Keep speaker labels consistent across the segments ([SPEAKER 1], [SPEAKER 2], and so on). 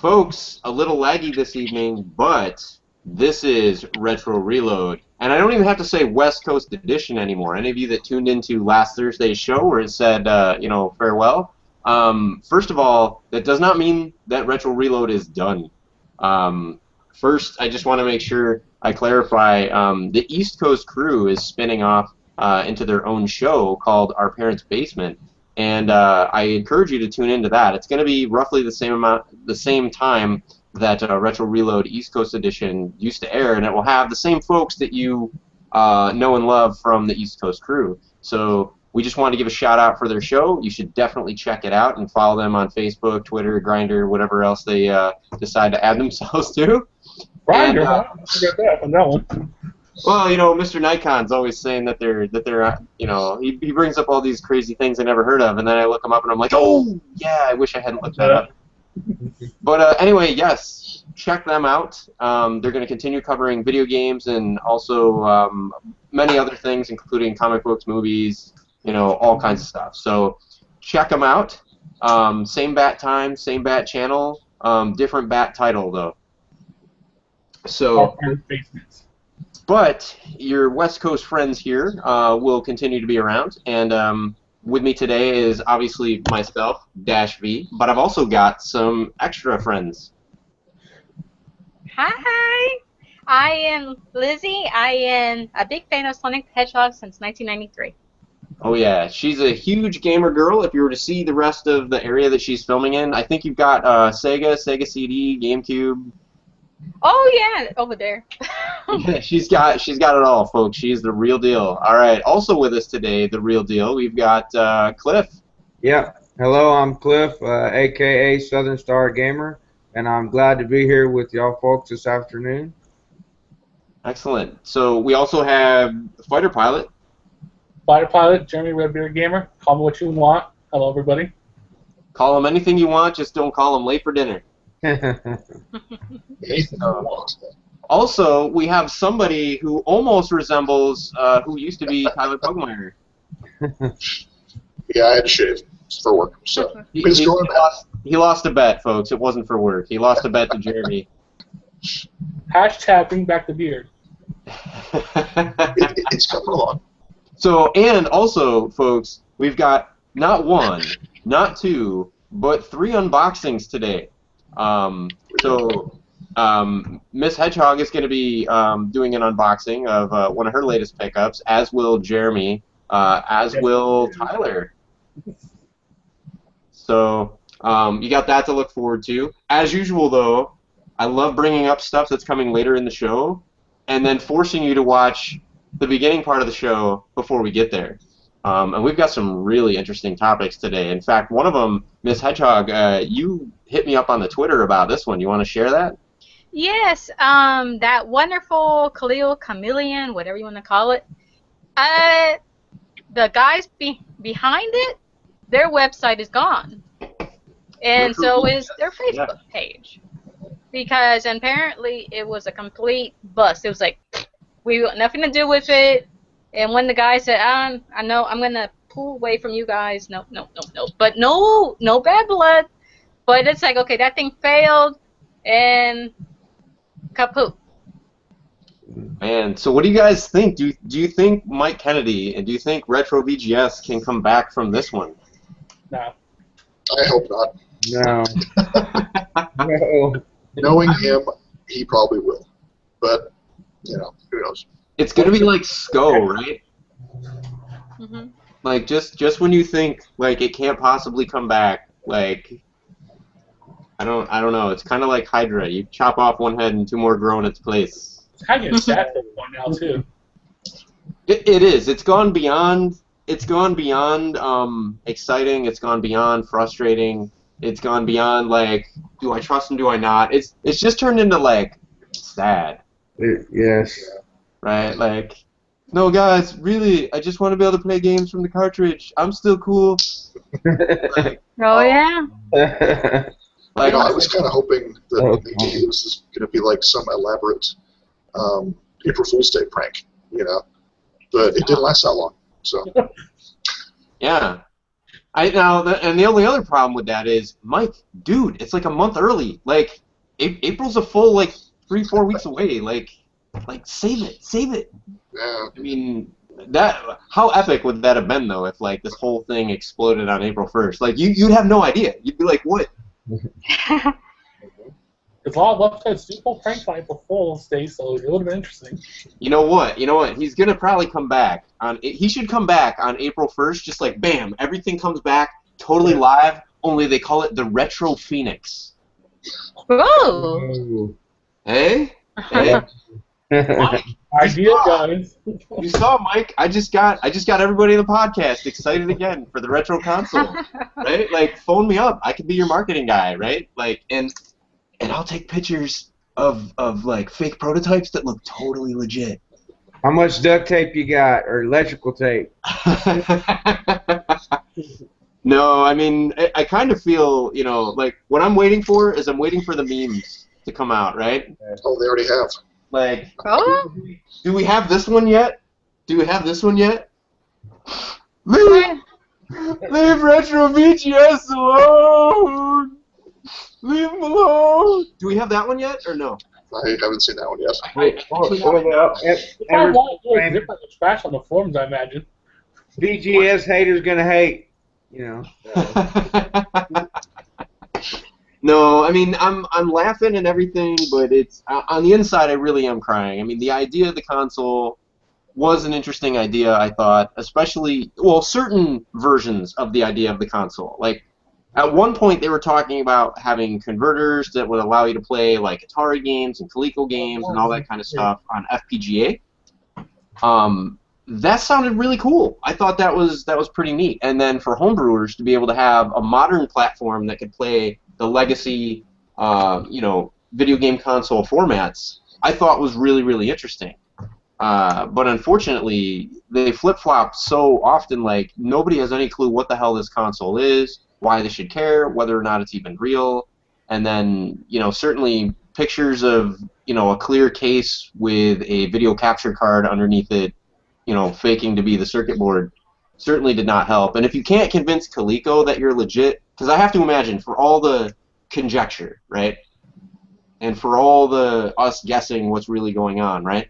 [SPEAKER 1] Folks, a little laggy this evening, but this is Retro Reload. And I don't even have to say West Coast Edition anymore. Any of you that tuned into last Thursday's show where it said, farewell, first of all, that does not mean that Retro Reload is done. First, I just want to make sure I clarify, the East Coast crew is spinning off into their own show called Our Parents' Basement. And I encourage you to tune into that. It's going to be roughly the same time that Retro Reload East Coast Edition used to air, and it will have the same folks that you know and love from the East Coast crew. So we just wanted to give a shout out for their show. You should definitely check it out and follow them on Facebook, Twitter, Grindr, whatever else they decide to add themselves to.
[SPEAKER 2] Grindr, huh? I got that on that one.
[SPEAKER 1] Well, Mr. Nikon's always saying that they're he brings up all these crazy things I never heard of, and then I look them up and I'm like, oh, yeah, I wish I hadn't looked that up. But anyway, yes, check them out. They're going to continue covering video games and also many other things, including comic books, movies, all kinds of stuff. So check them out. Same bat time, same bat channel, different bat title, though. So. But your West Coast friends here will continue to be around, and with me today is obviously myself, Dash V, but I've also got some extra friends.
[SPEAKER 3] Hi, I am Lizzie. I am a big fan of Sonic the Hedgehog since 1993.
[SPEAKER 1] Oh yeah, she's a huge gamer girl. If you were to see the rest of the area that she's filming in, I think you've got Sega CD, GameCube.
[SPEAKER 3] Oh yeah, over there.
[SPEAKER 1] Yeah, she's got it all, folks. She's the real deal. All right. Also with us today, the real deal. We've got Cliff.
[SPEAKER 4] Yeah. Hello, I'm Cliff, aka Southern Star Gamer, and I'm glad to be here with y'all folks this afternoon.
[SPEAKER 1] Excellent. So we also have Fighter Pilot.
[SPEAKER 2] Fighter Pilot, Jeremy Redbeard Gamer. Call me what you want. Hello, everybody.
[SPEAKER 1] Call him anything you want. Just don't call him late for dinner. Also, we have somebody who almost resembles who used to be Tyler Pugmire.
[SPEAKER 5] Yeah, I had to shave for work, so
[SPEAKER 1] he lost a bet, folks. It wasn't for work. He lost a bet to Jeremy.
[SPEAKER 2] Hashtag bring back the beard.
[SPEAKER 5] It's coming along.
[SPEAKER 1] So, and also, folks, we've got not one, not two, but 3 unboxings today. Miss Hedgehog is going to be doing an unboxing of one of her latest pickups, as will Jeremy, as will Tyler. So you got that to look forward to. As usual, though, I love bringing up stuff that's coming later in the show and then forcing you to watch the beginning part of the show before we get there. And we've got some really interesting topics today. In fact, one of them, Miss Hedgehog, you hit me up on the Twitter about this one. You want to share that?
[SPEAKER 3] Yes, that wonderful Coleco Chameleon, whatever you want to call it. The guys behind it, their website is gone. And so is their Facebook page. Because apparently it was a complete bust. It was like, we got nothing to do with it. And when the guy said, I know, I'm going to pull away from you guys. No. But no bad blood. But it's like, okay, that thing failed, and kaput.
[SPEAKER 1] Man, so what do you guys think? Do you think Mike Kennedy and do you think Retro VGS can come back from this one?
[SPEAKER 2] No.
[SPEAKER 5] I hope not.
[SPEAKER 4] No. No.
[SPEAKER 5] Knowing him, he probably will. But, who knows?
[SPEAKER 1] It's going to be like SCO, right?
[SPEAKER 3] Mm-hmm.
[SPEAKER 1] Like, just when you think, like, it can't possibly come back, like, I don't know. It's kind of like Hydra. You chop off one head and 2 more grow in its place.
[SPEAKER 2] It's kind of getting sad at this point now, too.
[SPEAKER 1] It is. It's gone beyond exciting. It's gone beyond frustrating. It's gone beyond, like, do I trust him, do I not? It's just turned into, like, sad.
[SPEAKER 4] Yes.
[SPEAKER 1] Right? Like, no, guys, really, I just want to be able to play games from the cartridge. I'm still cool. Like,
[SPEAKER 3] oh, yeah.
[SPEAKER 5] I was kind of hoping that maybe this is going to be like some elaborate April Fool's Day prank, but it didn't last that long. So.
[SPEAKER 1] Yeah. And the only other problem with that is, Mike, dude, it's like a month early. Like, April's a full like 3-4 weeks away. Like save it.
[SPEAKER 5] Yeah.
[SPEAKER 1] I mean, how epic would that have been though if like this whole thing exploded on April 1st? Like you'd have no idea. You'd be like, what?
[SPEAKER 2] There's a lot of websites do pull pranks on April Fool's Day, so it would have been interesting.
[SPEAKER 1] You know what? He's gonna probably come back on. He should come back on April 1st. Just like bam, everything comes back totally live. Only they call it the Retro Phoenix.
[SPEAKER 3] Oh.
[SPEAKER 1] Hey. Mike,
[SPEAKER 2] Idea, guys.
[SPEAKER 1] you saw, Mike. I just got everybody in the podcast excited again for the retro console, right? Like, phone me up. I could be your marketing guy, right? Like, and I'll take pictures of like fake prototypes that look totally legit.
[SPEAKER 4] How much duct tape you got, or electrical tape?
[SPEAKER 1] No, I mean, I kind of feel, like what I'm waiting for is I'm waiting for the memes to come out, right?
[SPEAKER 5] Oh, they already have.
[SPEAKER 1] Like,
[SPEAKER 3] Oh.
[SPEAKER 1] do we have this one yet? Leave Retro VGS alone! Leave him alone! Do we have that one yet, or no?
[SPEAKER 5] I haven't seen that one yet.
[SPEAKER 2] I want to do different than trash on the forums, I imagine.
[SPEAKER 4] VGS haters gonna hate,
[SPEAKER 1] No, I mean, I'm laughing and everything, but it's on the inside I really am crying. I mean, the idea of the console was an interesting idea, I thought, especially, well, certain versions of the idea of the console. Like, at one point they were talking about having converters that would allow you to play, like, Atari games and Coleco games and all that kind of stuff on FPGA. That sounded really cool. I thought that was pretty neat. And then for homebrewers to be able to have a modern platform that could play the legacy, video game console formats, I thought was really, really interesting. But unfortunately, they flip-flop so often, like, nobody has any clue what the hell this console is, why they should care, whether or not it's even real. And then, certainly pictures of, a clear case with a video capture card underneath it, faking to be the circuit board, certainly did not help. And if you can't convince Coleco that you're legit, because I have to imagine, for all the conjecture, right, and for all the us guessing what's really going on, right,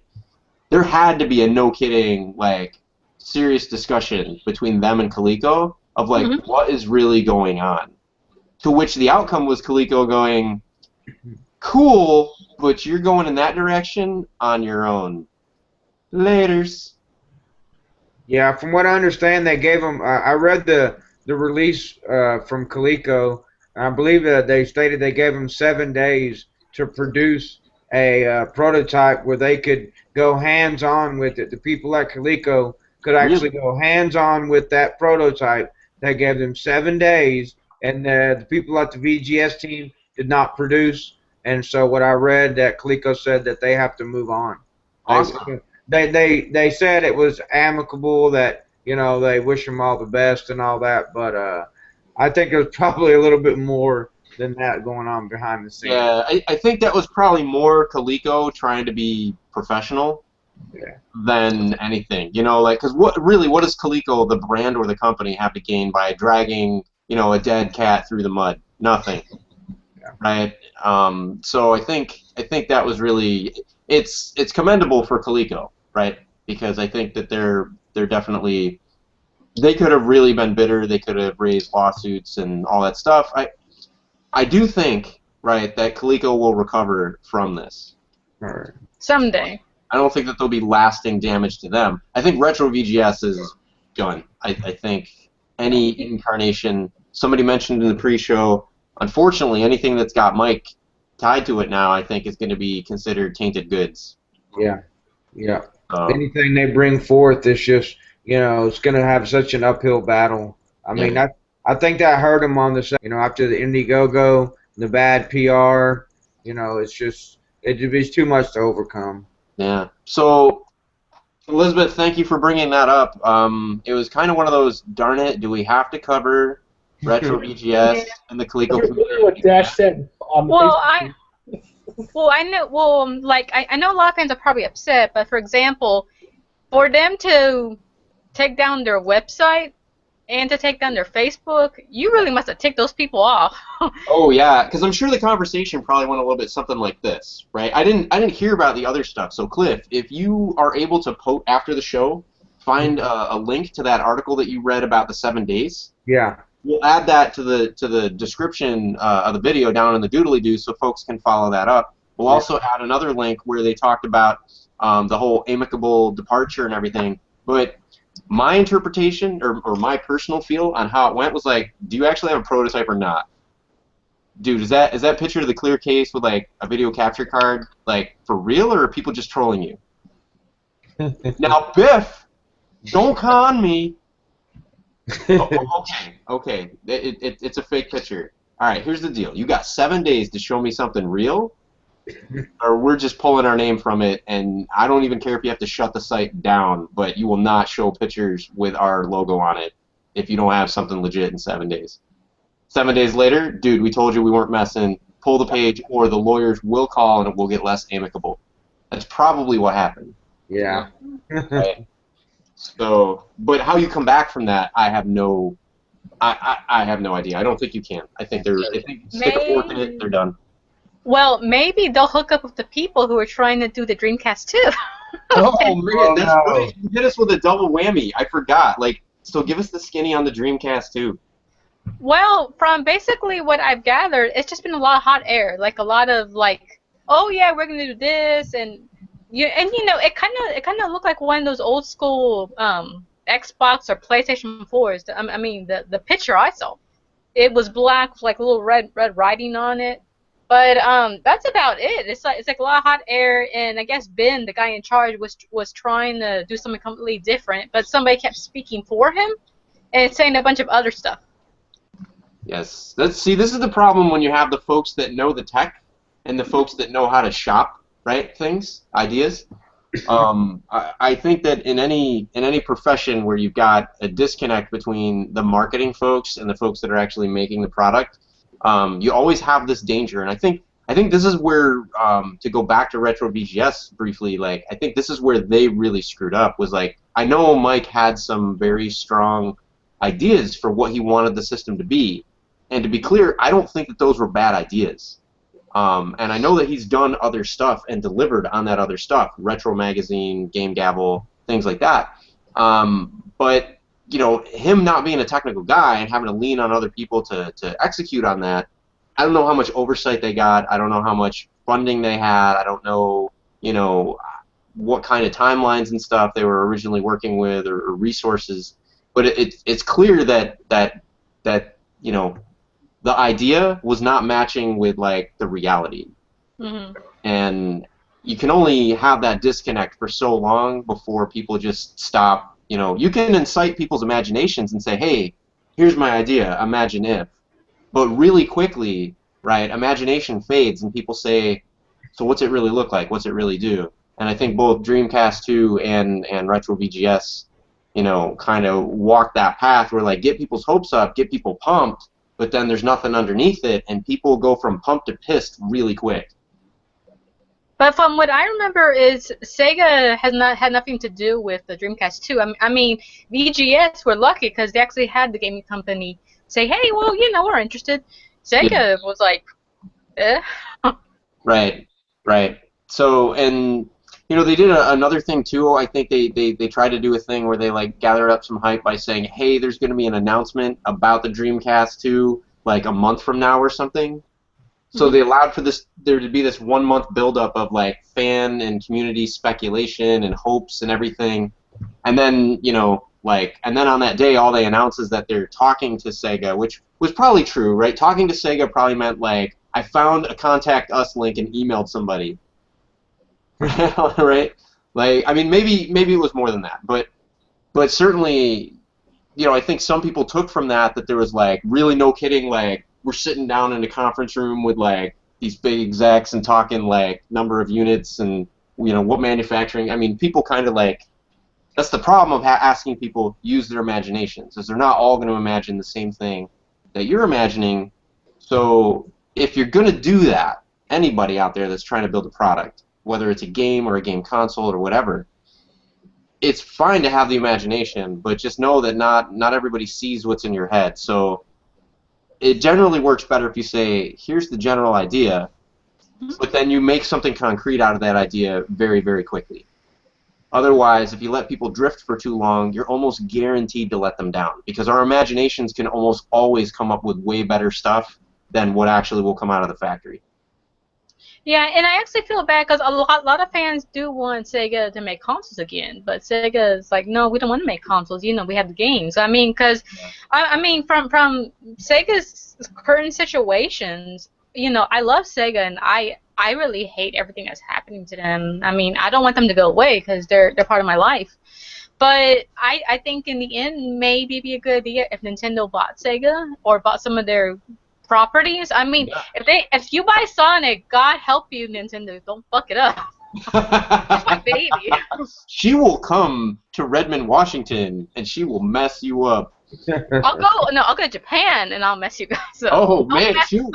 [SPEAKER 1] there had to be a no-kidding, like, serious discussion between them and Coleco of, like, what is really going on. To which the outcome was Coleco going, cool, but you're going in that direction on your own. Laters.
[SPEAKER 4] Yeah, from what I understand, they gave them. I read the release from Coleco. I believe that they stated they gave them 7 days to produce a prototype where they could go hands-on with it. The people at Coleco could actually go hands-on with that prototype. They gave them 7 days, and the people at the VGS team did not produce. And so what I read, that Coleco said that they have to move on.
[SPEAKER 1] Awesome.
[SPEAKER 4] They said it was amicable, that they wish them all the best and all that, but I think there's probably a little bit more than that going on behind the scenes.
[SPEAKER 1] Yeah, I think that was probably more Coleco trying to be professional than anything. Because what does Coleco, the brand or the company, have to gain by dragging a dead cat through the mud? Nothing. Yeah. Right. So I think that was really it's commendable for Coleco, right? Because I think that they're definitely, they could have really been bitter. They could have raised lawsuits and all that stuff. I do think, right, that Coleco will recover from this.
[SPEAKER 4] All right.
[SPEAKER 3] Someday.
[SPEAKER 1] I don't think that there'll be lasting damage to them. I think Retro VGS is done. I think any incarnation, somebody mentioned in the pre-show, unfortunately, anything that's got Mike tied to it now, I think is going to be considered tainted goods.
[SPEAKER 4] Yeah. Anything they bring forth is just, it's going to have such an uphill battle. I mean, I think that hurt them on the, after the Indiegogo, the bad PR, it's just, it's too much to overcome.
[SPEAKER 1] Yeah. So, Elizabeth, thank you for bringing that up. It was kind of one of those, darn it, do we have to cover Retro VGS and the Coleco
[SPEAKER 2] Chameleon? What Dash said on the
[SPEAKER 3] I know a lot of fans are probably upset, but for example, for them to take down their website and to take down their Facebook, you really must have ticked those people off.
[SPEAKER 1] Oh yeah, because I'm sure the conversation probably went a little bit something like this, right? I didn't hear about the other stuff. So Cliff, if you are able to after the show, find a link to that article that you read about the 7 days.
[SPEAKER 4] Yeah.
[SPEAKER 1] We'll add that to the description of the video down in the doodly-doo so folks can follow that up. We'll also add another link where they talked about the whole amicable departure and everything. But my interpretation or my personal feel on how it went was like, do you actually have a prototype or not? Dude, is that picture of the clear case with like a video capture card like for real, or are people just trolling you? Now, Biff, don't con me. Okay. It's a fake picture. All right, here's the deal. You got 7 days to show me something real, or we're just pulling our name from it, and I don't even care if you have to shut the site down, but you will not show pictures with our logo on it if you don't have something legit in 7 days. 7 days later, dude, we told you we weren't messing. Pull the page, or the lawyers will call, and it will get less amicable. That's probably what happened.
[SPEAKER 4] Yeah.
[SPEAKER 1] Right? So, but how you come back from that, I have no idea. I don't think you can. I think stick a fork in it, they're done.
[SPEAKER 3] Well, maybe they'll hook up with the people who are trying to do the Dreamcast too.
[SPEAKER 1] Oh man, that's
[SPEAKER 4] no.
[SPEAKER 1] right. You hit us with a double whammy. I forgot. Like, so give us the skinny on the Dreamcast too.
[SPEAKER 3] Well, from basically what I've gathered, it's just been a lot of hot air. Like a lot of like, oh yeah, we're gonna do this, and it kind of looked like one of those old school Xbox or PlayStation 4s. I mean, the picture I saw, it was black with like a little red writing on it. But that's about it. It's like a lot of hot air, and I guess Ben, the guy in charge, was trying to do something completely different, but somebody kept speaking for him and saying a bunch of other stuff.
[SPEAKER 1] Yes. See, this is the problem when you have the folks that know the tech and the folks that know how to shop, right? Things, ideas. I think that in any profession where you've got a disconnect between the marketing folks and the folks that are actually making the product, you always have this danger. And I think this is where, to go back to Retro VGS briefly, like I think this is where they really screwed up. Was like, I know Mike had some very strong ideas for what he wanted the system to be. And to be clear, I don't think that those were bad ideas. And I know that he's done other stuff and delivered on that other stuff, Retro Magazine, Game Gavel, things like that. But you know, him not being a technical guy and having to lean on other people to execute on that, I don't know how much oversight they got. I don't know how much funding they had. I don't know, you know, what kind of timelines and stuff they were originally working with or resources. But it's clear that you know, the idea was not matching with like the reality.
[SPEAKER 3] Mm-hmm.
[SPEAKER 1] And you can only have that disconnect for so long before people just stop. You know, you can incite people's imaginations and say, hey, here's my idea, imagine if. But really quickly, right, imagination fades and people say, so what's it really look like? What's it really do? And I think both Dreamcast 2 and Retro VGS, you know, kind of walk that path where like get people's hopes up, get people pumped, but then there's nothing underneath it, and people go from pumped to pissed really quick.
[SPEAKER 3] But from what I remember is Sega has not had nothing to do with the Dreamcast 2. I mean, VGS were lucky because they actually had the gaming company say, hey, well, you know, we're interested. Sega was like, eh.
[SPEAKER 1] Right. So, and you know, they did another thing too. I think they tried to do a thing where they like gathered up some hype by saying, hey, there's going to be an announcement about the Dreamcast 2 like a month from now or something. So they allowed for there to be this 1 month buildup of like fan and community speculation and hopes and everything, and then you know and then on that day all they announce is that they're talking to Sega, which was probably true, right? Talking to Sega probably meant like I found a contact us link and emailed somebody, right? Like I mean maybe it was more than that, but certainly you know I think some people took from that there was like really no kidding like. We're sitting down in a conference room with like these big execs and talking like number of units and you know what manufacturing. I mean, people kind of like that's the problem of asking people use their imaginations, is they're not all going to imagine the same thing that you're imagining. So if you're going to do that, anybody out there that's trying to build a product, whether it's a game or a game console or whatever, it's fine to have the imagination, but just know that not everybody sees what's in your head. So it generally works better if you say, here's the general idea, but then you make something concrete out of that idea very, very quickly. Otherwise, if you let people drift for too long, you're almost guaranteed to let them down, because our imaginations can almost always come up with way better stuff than what actually will come out of the factory.
[SPEAKER 3] Yeah, and I actually feel bad because a lot of fans do want Sega to make consoles again, but Sega is like, no, we don't want to make consoles. You know, we have the games. I mean, because I mean, from Sega's current situations, you know, I love Sega, and I really hate everything that's happening to them. I mean, I don't want them to go away because they're part of my life. But I think in the end, maybe it'd be a good idea if Nintendo bought Sega or bought some of their properties. I mean, if you buy Sonic, God help you, Nintendo, don't fuck it up. It's my baby.
[SPEAKER 1] She will come to Redmond, Washington, and she will mess you up.
[SPEAKER 3] I'll go to Japan and I'll mess you guys up.
[SPEAKER 1] Oh man, she will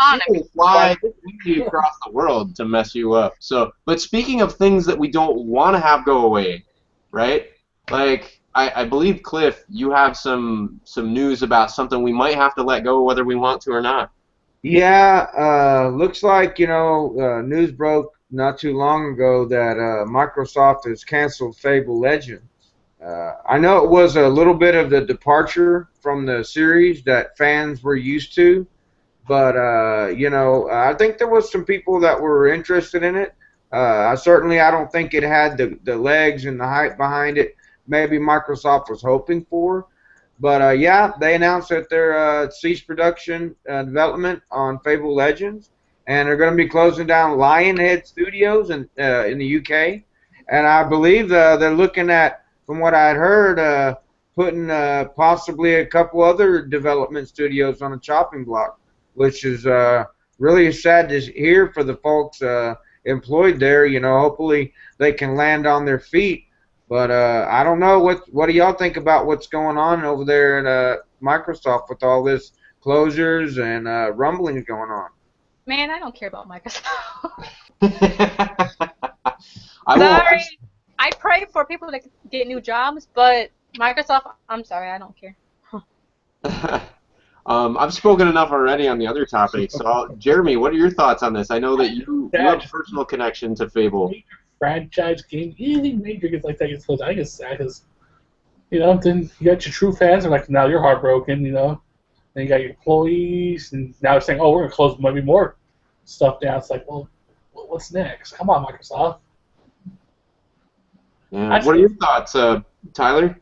[SPEAKER 1] fly across the world to mess you up. So, but speaking of things that we don't want to have go away, right? Like I believe, Cliff, you have some news about something we might have to let go whether we want to or not.
[SPEAKER 4] Yeah, looks like, you know, news broke not too long ago that Microsoft has canceled Fable Legends. I know it was a little bit of the departure from the series that fans were used to, but, you know, I think there was some people that were interested in it. I don't think it had the legs and the hype behind it maybe Microsoft was hoping for. But, yeah, they announced that they're ceased production development on Fable Legends, and they're going to be closing down Lionhead Studios in the UK. And I believe they're looking at, from what I had heard, putting possibly a couple other development studios on a chopping block, which is really sad to hear for the folks employed there. You know, hopefully they can land on their feet. But I don't know, what do y'all think about what's going on over there at Microsoft with all this closures and rumblings going on?
[SPEAKER 3] Man, I don't care about Microsoft.
[SPEAKER 1] Sorry.
[SPEAKER 3] I pray for people to get new jobs, but Microsoft, I'm sorry, I don't care.
[SPEAKER 1] I've spoken enough already on the other topics. So, Jeremy, what are your thoughts on this? I know that you have a personal connection to Fable.
[SPEAKER 2] Franchise game, anything major gets like that gets closed. I think it's sad because, you know, then you got your true fans are like, now you're heartbroken, you know. Then you got your employees, and now they're saying, oh, we're going to close maybe more stuff down. It's like, well, what's next? Come on, Microsoft.
[SPEAKER 1] Yeah. What are your thoughts, Tyler?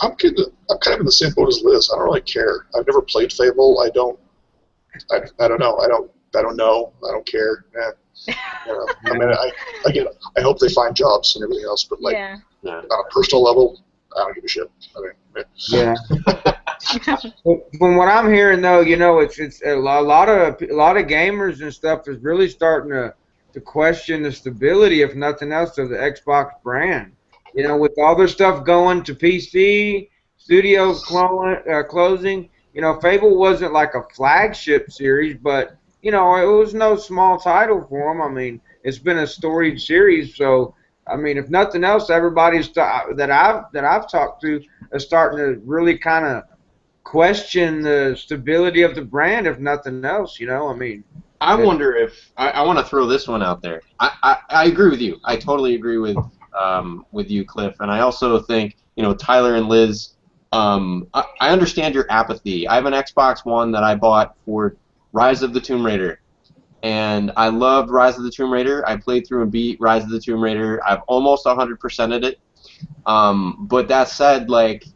[SPEAKER 5] I'm kind of in the same boat as Liz. I don't really care. I've never played Fable. I don't know. I don't know. I don't care. You know, I mean, I hope they find jobs and everything else, but like on a personal level, I don't give a shit. I mean,
[SPEAKER 4] yeah. From what I'm hearing, though, you know, it's a lot of gamers and stuff is really starting to question the stability, if nothing else, of the Xbox brand. You know, with all their stuff going to PC, studios closing. You know, Fable wasn't like a flagship series, but you know, it was no small title for them. I mean, it's been a storied series, so I mean, if nothing else, everybody's that I've talked to is starting to really kind of question the stability of the brand, if nothing else. You know, I mean,
[SPEAKER 1] I wonder if I want to throw this one out there. I agree with you. I totally agree with you, Cliff, and I also think, you know, Tyler and Liz. I understand your apathy. I have an Xbox One that I bought for Rise of the Tomb Raider, and I loved Rise of the Tomb Raider. I played through and beat Rise of the Tomb Raider. I've almost 100%ed it. But that said, like,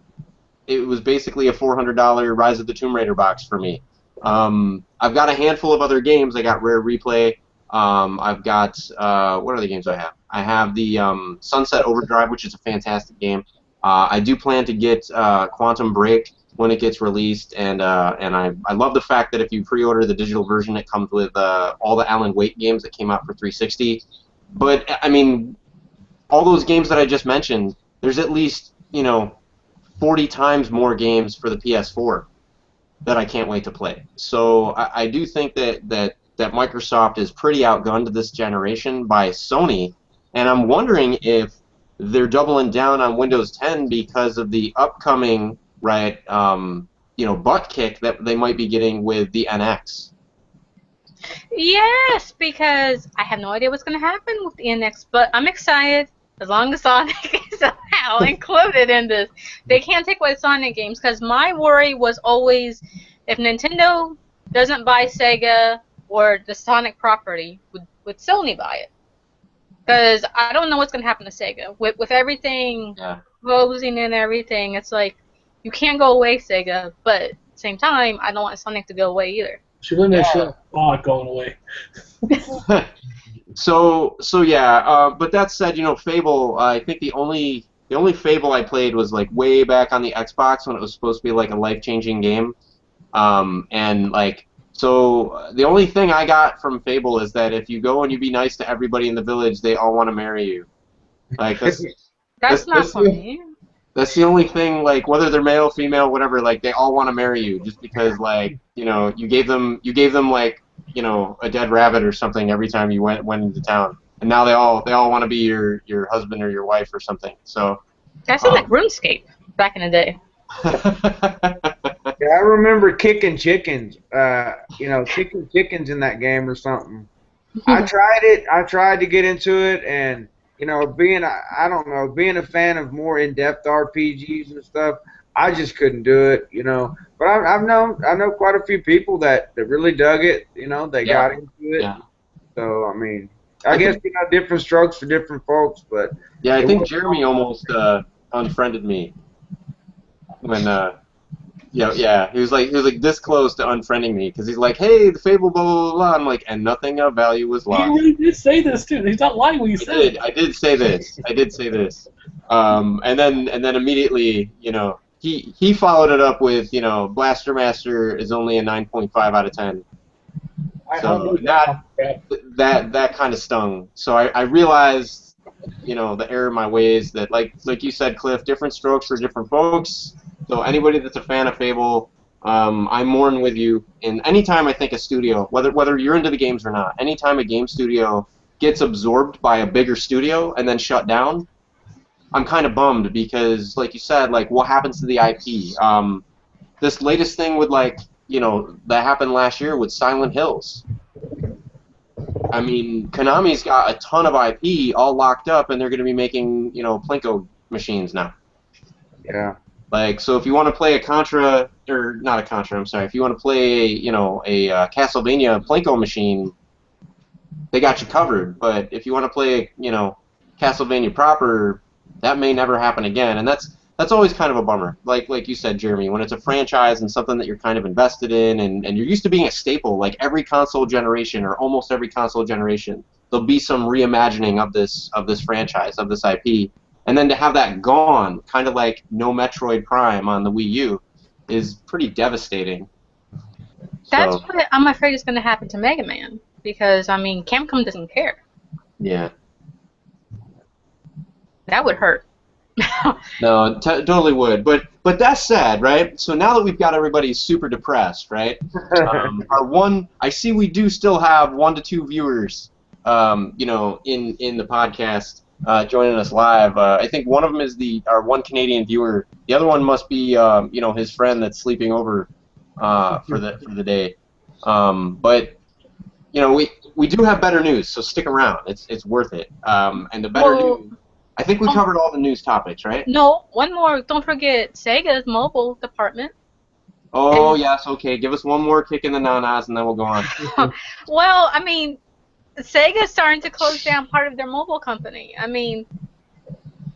[SPEAKER 1] it was basically a $400 Rise of the Tomb Raider box for me. I've got a handful of other games. I got Rare Replay. I've got what other games do I have? I have the Sunset Overdrive, which is a fantastic game. I do plan to get Quantum Break when it gets released, and I love the fact that if you pre-order the digital version, it comes with all the Alan Wake games that came out for 360. But I mean, all those games that I just mentioned, there's at least, you know, 40 times more games for the PS4 that I can't wait to play. So I do think that Microsoft is pretty outgunned this generation by Sony, and I'm wondering if they're doubling down on Windows 10 because of the upcoming, right, butt kick that they might be getting with the NX.
[SPEAKER 3] Yes, because I have no idea what's going to happen with the NX, but I'm excited as long as Sonic is somehow included in this. They can't take away Sonic games, because my worry was always if Nintendo doesn't buy Sega or the Sonic property, would Sony buy it? Because I don't know what's going to happen to Sega. With everything closing and everything, it's like, you can't go away, Sega, but at the same time, I don't want Sonic to go away either.
[SPEAKER 2] She wouldn't have shown going away.
[SPEAKER 1] So yeah, but that said, Fable, I think the only Fable I played was like way back on the Xbox when it was supposed to be like a life-changing game. And like, so the only thing I got from Fable is that if you go and you be nice to everybody in the village, they all want to marry you. Like
[SPEAKER 3] that's not for me.
[SPEAKER 1] That's the only thing, like, whether they're male, female, whatever, like, they all want to marry you just because, like, you gave them like, a dead rabbit or something every time you went into town. And now they all want to be your husband or your wife or something. So
[SPEAKER 3] That's like RuneScape back in the day.
[SPEAKER 4] Yeah, I remember kicking chickens. Kicking chickens in that game or something. I tried it. I tried to get into it, and being a fan of more in-depth RPGs and stuff, I just couldn't do it. But I know quite a few people that really dug it. They got into it.
[SPEAKER 1] Yeah.
[SPEAKER 4] So I mean, I guess different strokes for different folks, but
[SPEAKER 1] yeah, I think Jeremy almost unfriended me when he was like this close to unfriending me because he's like, hey, the Fable blah blah blah. I'm like, and nothing of value was lost.
[SPEAKER 2] You really did say this too. He's not lying when you said it.
[SPEAKER 1] I did say this. And then immediately, he followed it up with, Blaster Master is only a 9.5 out of 10. So that kind of stung. So I realized, the error of my ways that like you said, Cliff, different strokes for different folks. So anybody that's a fan of Fable, I mourn with you. And anytime I think a studio, whether you're into the games or not, anytime a game studio gets absorbed by a bigger studio and then shut down, I'm kind of bummed because, like you said, like what happens to the IP? This latest thing with that happened last year with Silent Hills. I mean, Konami's got a ton of IP all locked up, and they're going to be making Plinko machines now.
[SPEAKER 4] Yeah.
[SPEAKER 1] Like, so if you want to play a Contra, or not a Contra, I'm sorry, if you want to play, a Castlevania Plinko machine, they got you covered. But if you want to play, Castlevania proper, that may never happen again, and that's always kind of a bummer. Like you said, Jeremy, when it's a franchise and something that you're kind of invested in, and you're used to being a staple, like every console generation or almost every console generation, there'll be some reimagining of this franchise, of this IP. And then to have that gone, kind of like no Metroid Prime on the Wii U, is pretty devastating.
[SPEAKER 3] That's what I'm afraid is going to happen to Mega Man, because, I mean, Capcom doesn't care.
[SPEAKER 1] Yeah.
[SPEAKER 3] That would hurt.
[SPEAKER 1] No, totally would. But that's sad, right? So now that we've got everybody super depressed, right? I see we do still have 1 to 2 viewers, in the podcast. Joining us live. I think one of them is our one Canadian viewer. The other one must be, his friend that's sleeping over for the day. But we do have better news, so stick around. It's worth it. And the better news. I think we covered all the news topics, right?
[SPEAKER 3] No, one more. Don't forget Sega's mobile department.
[SPEAKER 1] Oh yes, okay. Give us one more kick in the nanas, and then we'll go on.
[SPEAKER 3] Well, I mean, Sega's starting to close down part of their mobile company. I mean,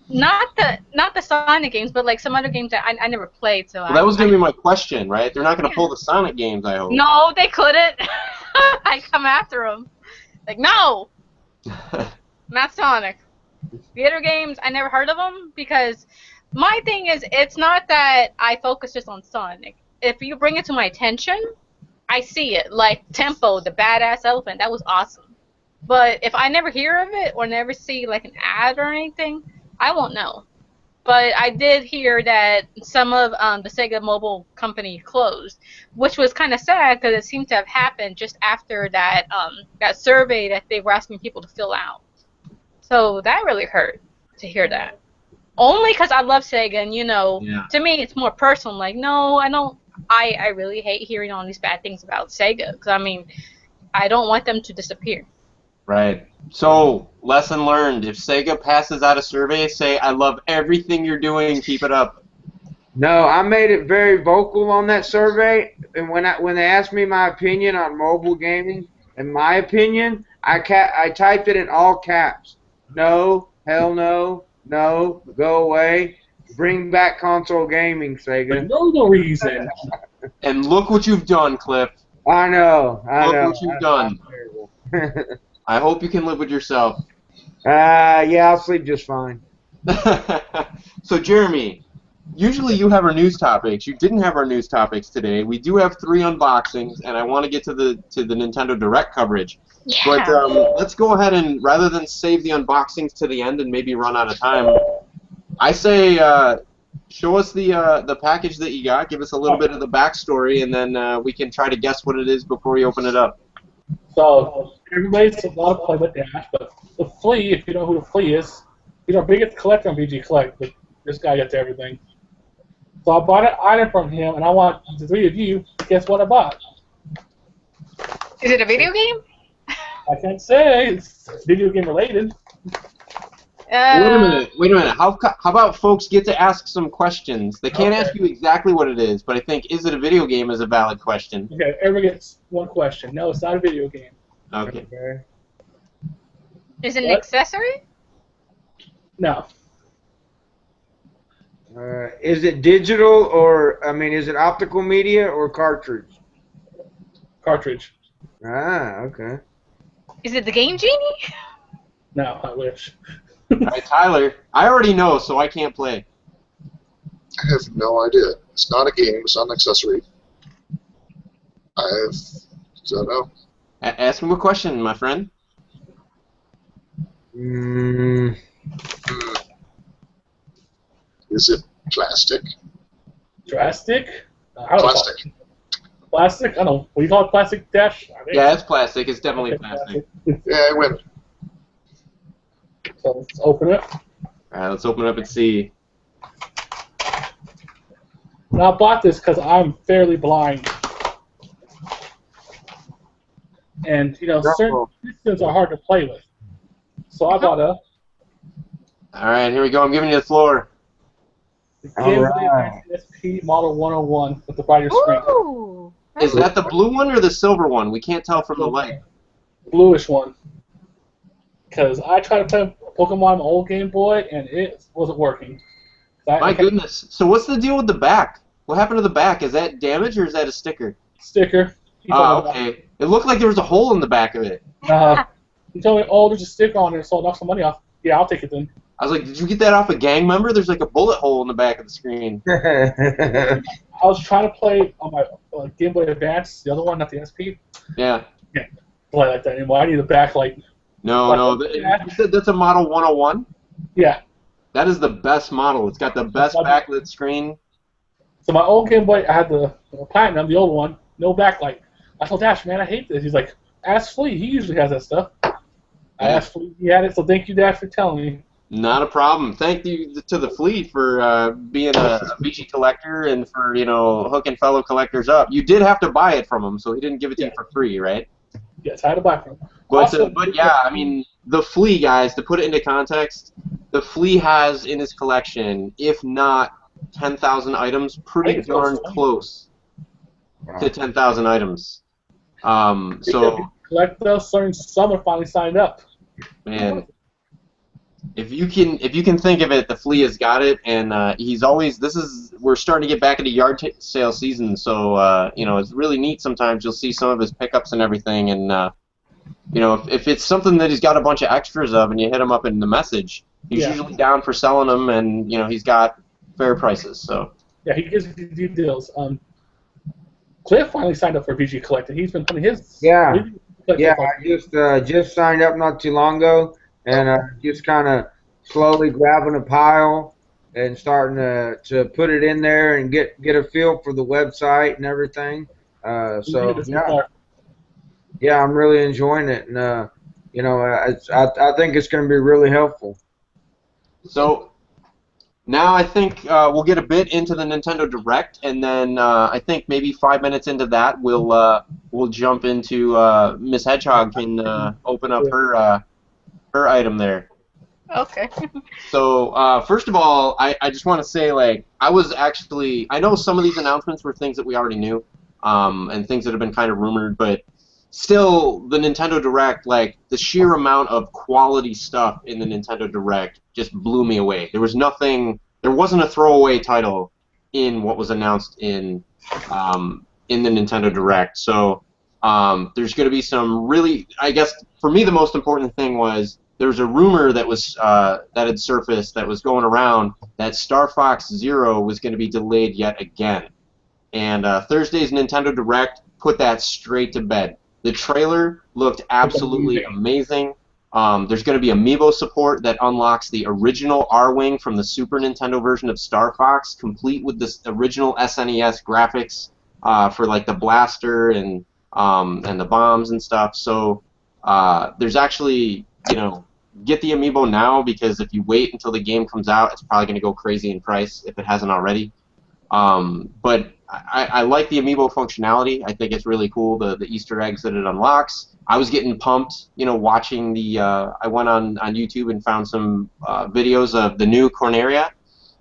[SPEAKER 3] not the Sonic games, but like some other games that I never played. So
[SPEAKER 1] that was going to be my question, right? They're not going to pull the Sonic games, I hope.
[SPEAKER 3] No, they couldn't. I come after them. Like, no, not Sonic. The other games, I never heard of them because my thing is, it's not that I focus just on Sonic. If you bring it to my attention, I see it. Like Tempo, the badass elephant, that was awesome. But if I never hear of it or never see like an ad or anything, I won't know. But I did hear that some of the Sega mobile company closed, which was kind of sad because it seemed to have happened just after that survey that they were asking people to fill out. So that really hurt. to hear that. Only because I love Sega, and
[SPEAKER 1] Yeah.
[SPEAKER 3] to me it's more personal. Like, no, I don't. I really hate hearing all these bad things about Sega. Because I mean, I don't want them to disappear.
[SPEAKER 1] Right. So, lesson learned. If Sega passes out a survey, say, I love everything you're doing, keep it up.
[SPEAKER 4] No, I made it very vocal on that survey, and when they asked me my opinion on mobile gaming, in my opinion, I typed it in all caps. No, hell no, no, go away, bring back console gaming,
[SPEAKER 2] For
[SPEAKER 4] Sega.
[SPEAKER 2] no reason.
[SPEAKER 1] And look what you've done, Cliff.
[SPEAKER 4] I know.
[SPEAKER 1] Look what you've done.
[SPEAKER 4] Terrible.
[SPEAKER 1] I hope you can live with yourself.
[SPEAKER 4] Yeah, I'll sleep just fine.
[SPEAKER 1] So, Jeremy, usually you have our news topics. You didn't have our news topics today. We do have 3 unboxings, and I want to get to the Nintendo Direct coverage.
[SPEAKER 3] Yeah.
[SPEAKER 1] But let's go ahead and, rather than save the unboxings to the end and maybe run out of time, I say show us the package that you got. Give us a little bit of the backstory, and then we can try to guess what it is before we open it up.
[SPEAKER 2] So everybody's a lot of play with Dash, but the Flea, if you know who the Flea is, he's our biggest collector on VG Collect, but this guy gets everything. So I bought an item from him, and I want the 3 of you to guess what I bought.
[SPEAKER 3] Is it a video game?
[SPEAKER 2] I can't say. It's video game related.
[SPEAKER 1] Wait a minute. How about folks get to ask some questions? They can't ask you exactly what it is, but I think, is it a video game is a valid question.
[SPEAKER 2] Okay, everyone gets one question. No, it's not a video game.
[SPEAKER 1] Okay.
[SPEAKER 3] Is it an
[SPEAKER 2] What?
[SPEAKER 3] accessory?
[SPEAKER 2] No.
[SPEAKER 4] Is it digital or, I mean, is it optical media or cartridge?
[SPEAKER 2] Cartridge.
[SPEAKER 4] Ah, okay.
[SPEAKER 3] Is it the Game Genie?
[SPEAKER 2] No, I wish.
[SPEAKER 1] All right, Tyler. I already know, so I can't play.
[SPEAKER 5] I have no idea. It's not a game. It's not an accessory. I don't know.
[SPEAKER 1] Ask him a question, my friend.
[SPEAKER 5] Is it plastic?
[SPEAKER 2] Drastic? I don't
[SPEAKER 5] Plastic.
[SPEAKER 2] know. Plastic? I don't know. What do you call it? Plastic Dash? I think.
[SPEAKER 1] Yeah, it's plastic. It's definitely
[SPEAKER 2] Okay,
[SPEAKER 1] plastic.
[SPEAKER 5] Yeah, I win.
[SPEAKER 2] So let's open it.
[SPEAKER 1] All right, let's open it up and see.
[SPEAKER 2] And I bought this because I'm fairly blind. And, certain systems are hard to play with. So I bought a
[SPEAKER 1] All right, here we go. I'm giving you the floor.
[SPEAKER 2] Game Boy Advance SP Model 101 with the brighter screen.
[SPEAKER 3] Ooh.
[SPEAKER 1] Is that the blue one or the silver one? We can't tell from the light.
[SPEAKER 2] Bluish one. Because I tried to play Pokemon on my old Game Boy, and it wasn't working.
[SPEAKER 1] My goodness. So what's the deal with the back? What happened to the back? Is that damage or is that a sticker?
[SPEAKER 2] Sticker.
[SPEAKER 1] Oh, okay. It looked like there was a hole in the back of it.
[SPEAKER 2] He told me, oh, there's a sticker on it, so I'll knock some money off. Yeah, I'll take it then.
[SPEAKER 1] I was like, did you get that off a gang member? There's like a bullet hole in the back of the screen.
[SPEAKER 2] I was trying to play on my Game Boy Advance, the other one, not the SP.
[SPEAKER 1] Yeah.
[SPEAKER 2] Can't play like that anymore. I need a backlight.
[SPEAKER 1] No. You said that's a Model 101?
[SPEAKER 2] Yeah.
[SPEAKER 1] That is the best model. It's got the best backlit screen.
[SPEAKER 2] So my old Game Boy, I had the Platinum, the old one, no backlight. I told Dash, man, I hate this. He's like, ask Flea. He usually has that stuff. I asked Flea. He had it, so thank you, Dash, for telling me.
[SPEAKER 1] Not a problem. Thank you to the fleet for being a VG collector and for, hooking fellow collectors up. You did have to buy it from him, so he didn't give it to you for free, right?
[SPEAKER 2] Yes, I had to buy from him.
[SPEAKER 1] But yeah, I mean, the Flea, guys, to put it into context, the Flea has in his collection, if not 10,000 items, pretty darn close to 10,000 items. So
[SPEAKER 2] collect those. Someone finally signed up.
[SPEAKER 1] Man, if you can think of it, the Flea has got it, and he's always. We're starting to get back into yard sale season, so it's really neat. Sometimes you'll see some of his pickups and everything, and if it's something that he's got a bunch of extras of, and you hit him up in the message, he's usually down for selling them, and he's got fair prices. So
[SPEAKER 2] yeah, he gives you details. Cliff finally signed up for VG Collect, and he's been putting his
[SPEAKER 4] I just signed up not too long ago, and just kind of slowly grabbing a pile and starting to put it in there and get a feel for the website and everything. Yeah, I'm really enjoying it, and I think it's going to be really helpful.
[SPEAKER 1] So now I think we'll get a bit into the Nintendo Direct, and then I think maybe 5 minutes into that we'll jump into Miss Hedgehog can open up her item there.
[SPEAKER 3] Okay.
[SPEAKER 1] So first of all, I just want to say, like, I know some of these announcements were things that we already knew, and things that have been kind of rumored, but still, the Nintendo Direct, like, the sheer amount of quality stuff in the Nintendo Direct just blew me away. There wasn't a throwaway title in what was announced in the Nintendo Direct. So there's going to be some really, I guess, for me the most important thing was there was a rumor that had surfaced that was going around that Star Fox Zero was going to be delayed yet again. And Thursday's Nintendo Direct put that straight to bed. The trailer looked absolutely amazing. There's going to be amiibo support that unlocks the original R-Wing from the Super Nintendo version of Star Fox, complete with the original SNES graphics for like the blaster and the bombs and stuff. So there's actually, get the amiibo now, because if you wait until the game comes out, it's probably going to go crazy in price if it hasn't already. But I like the amiibo functionality. I think it's really cool, the Easter eggs that it unlocks. I was getting pumped, watching I went on YouTube and found some videos of the new Corneria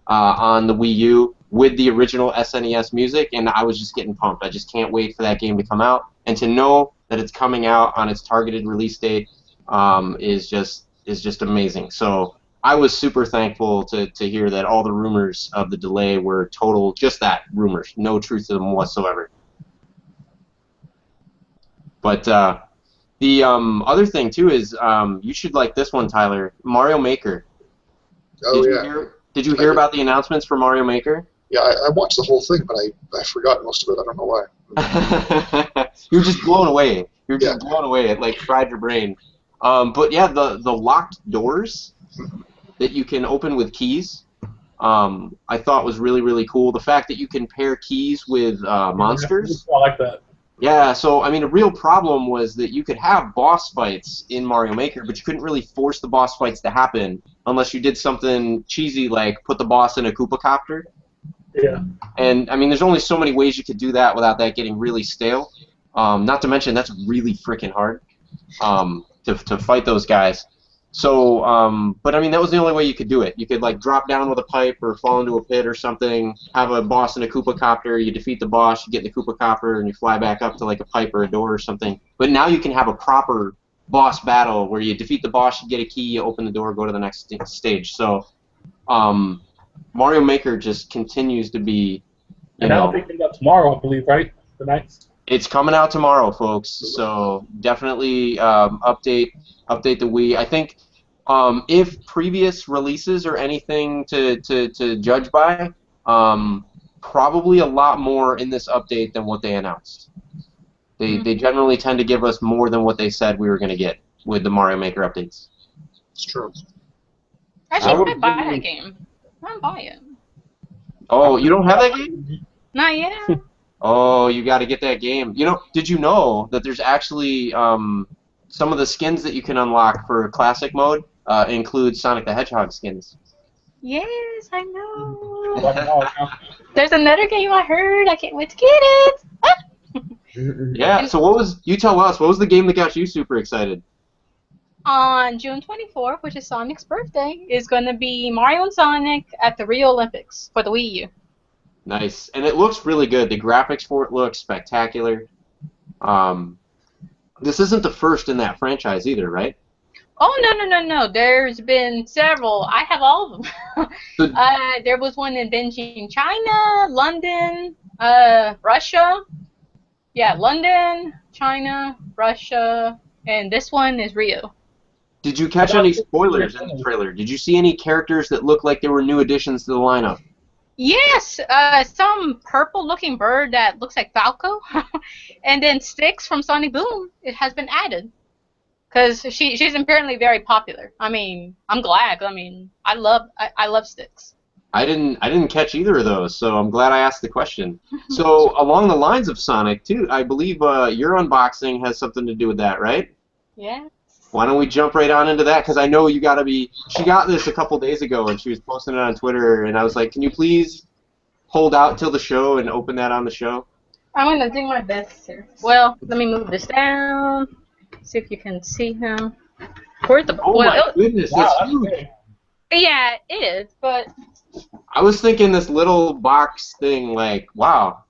[SPEAKER 1] on the Wii U with the original SNES music, and I was just getting pumped. I just can't wait for that game to come out. And to know that it's coming out on its targeted release date is just amazing. So I was super thankful to hear that all the rumors of the delay were total, just that, rumors. No truth to them whatsoever. But the other thing, too, is you should like this one, Tyler. Mario Maker.
[SPEAKER 5] Oh,
[SPEAKER 1] Did you hear about the announcements for Mario Maker?
[SPEAKER 5] Yeah, I watched the whole thing, but I forgot most of it. I don't know why.
[SPEAKER 1] You're just blown away. You're just blown away. It, like, fried your brain. But, yeah, the locked doors that you can open with keys, I thought was really, really cool. The fact that you can pair keys with monsters.
[SPEAKER 2] I like that.
[SPEAKER 1] Yeah, so, I mean, a real problem was that you could have boss fights in Mario Maker, but you couldn't really force the boss fights to happen unless you did something cheesy like put the boss in a Koopa Copter.
[SPEAKER 2] Yeah.
[SPEAKER 1] And, I mean, there's only so many ways you could do that without that getting really stale. Not to mention, that's really freaking hard to fight those guys. So, but I mean, that was the only way you could do it. You could, like, drop down with a pipe or fall into a pit or something, have a boss in a Koopa Copter, you defeat the boss, you get in the Koopa Copter, and you fly back up to, like, a pipe or a door or something. But now you can have a proper boss battle where you defeat the boss, you get a key, you open the door, go to the next stage. So, Mario Maker just continues to be,
[SPEAKER 2] And that'll be coming out tomorrow, I believe, right? The night.
[SPEAKER 1] It's coming out tomorrow, folks. So definitely update the Wii. I think if previous releases are anything to judge by, probably a lot more in this update than what they announced. They generally tend to give us more than what they said we were going to get with the Mario Maker updates.
[SPEAKER 5] It's true.
[SPEAKER 3] Actually, I might buy that game. I might buy it.
[SPEAKER 1] Oh, you don't have that game?
[SPEAKER 3] Not yet.
[SPEAKER 1] Oh, you got to get that game. Did you know that there's actually some of the skins that you can unlock for classic mode include Sonic the Hedgehog skins?
[SPEAKER 3] Yes, I know. There's another game I heard. I can't wait to get it.
[SPEAKER 1] Yeah. So you tell us, what was the game that got you super excited?
[SPEAKER 3] On June 24th, which is Sonic's birthday, is going to be Mario and Sonic at the Rio Olympics for the Wii U.
[SPEAKER 1] Nice, and it looks really good. The graphics for it look spectacular. This isn't the first in that franchise either, right?
[SPEAKER 3] Oh, no. There's been several. I have all of them. There was one in Beijing, China, London, Russia. Yeah, London, China, Russia, and this one is Rio.
[SPEAKER 1] Did you catch any spoilers in the trailer? Did you see any characters that looked like they were new additions to the lineup?
[SPEAKER 3] Yes, some purple-looking bird that looks like Falco, and then Styx from Sonic Boom. It has been added because she's apparently very popular. I mean, I'm glad. I mean, I love Styx.
[SPEAKER 1] I didn't catch either of those, so I'm glad I asked the question. So along the lines of Sonic too, I believe your unboxing has something to do with that, right?
[SPEAKER 3] Yes.
[SPEAKER 1] Why don't we jump right on into that? Because I know you gotta be. She got this a couple days ago, and she was posting it on Twitter, and I was like, can you please hold out till the show and open that on the show?
[SPEAKER 3] I'm gonna do my best here. Well, let me move this down. See if you can see him. Where's the?
[SPEAKER 1] Oh
[SPEAKER 3] well,
[SPEAKER 1] my goodness,
[SPEAKER 2] Wow,
[SPEAKER 1] that's
[SPEAKER 2] that's
[SPEAKER 1] huge.
[SPEAKER 2] big.
[SPEAKER 3] yeah, it is, but
[SPEAKER 1] I was thinking this little box thing, like, wow.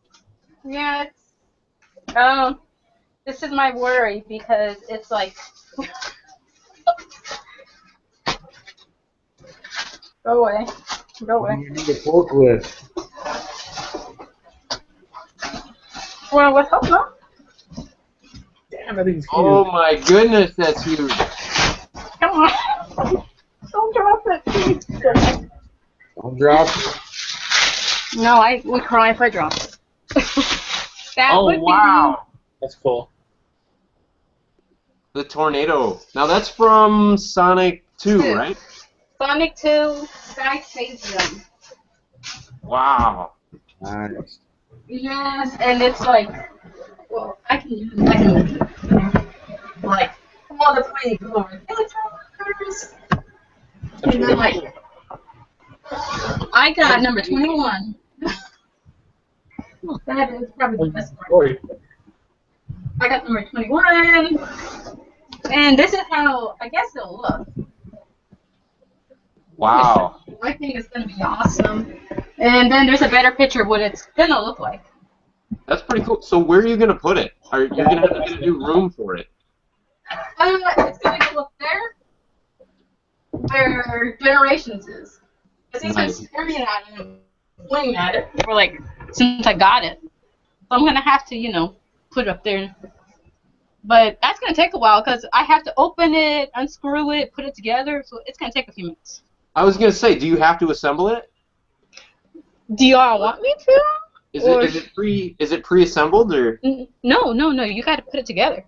[SPEAKER 3] yeah, it's this is my worry because it's like. Go away. Go away.
[SPEAKER 4] You need a forklift.
[SPEAKER 3] Well, what's up, no?
[SPEAKER 2] Damn, that thing's huge.
[SPEAKER 1] Oh my goodness, that's huge.
[SPEAKER 3] Come on. Don't drop it, please.
[SPEAKER 4] Don't drop it.
[SPEAKER 3] No, I would cry if I dropped it. That
[SPEAKER 1] Oh
[SPEAKER 3] would
[SPEAKER 1] wow.
[SPEAKER 2] That's cool.
[SPEAKER 1] The tornado. Now that's from Sonic 2,
[SPEAKER 3] Two.
[SPEAKER 1] right?
[SPEAKER 3] be Sonic 2 Sky Stadium.
[SPEAKER 1] Wow.
[SPEAKER 4] Nice.
[SPEAKER 3] Yes, and it's like, well, I can use it. Like, all the pretty glory. And then, like, I got number 21. That is probably the best part.
[SPEAKER 2] Glory.
[SPEAKER 3] I got number 21. And this is how I guess it'll look.
[SPEAKER 1] Wow.
[SPEAKER 3] I think it's going to be awesome. And then there's a better picture of what it's going to look like.
[SPEAKER 1] That's pretty cool. So where are you going to put it? Are you going to have to get a new room for it?
[SPEAKER 3] It's going to go up there where Generations is. Because he's been
[SPEAKER 1] Nice.
[SPEAKER 3] staring at it and pointing at it for like, since I got it. So I'm going to have to, you know, put it up there. But that's going to take a while because I have to open it, unscrew it, put it together. So it's going to take a few minutes.
[SPEAKER 1] I was going to say, do you have to assemble it?
[SPEAKER 3] Do y'all want me to?
[SPEAKER 1] Is it pre-assembled or?
[SPEAKER 3] No. You got to put it together.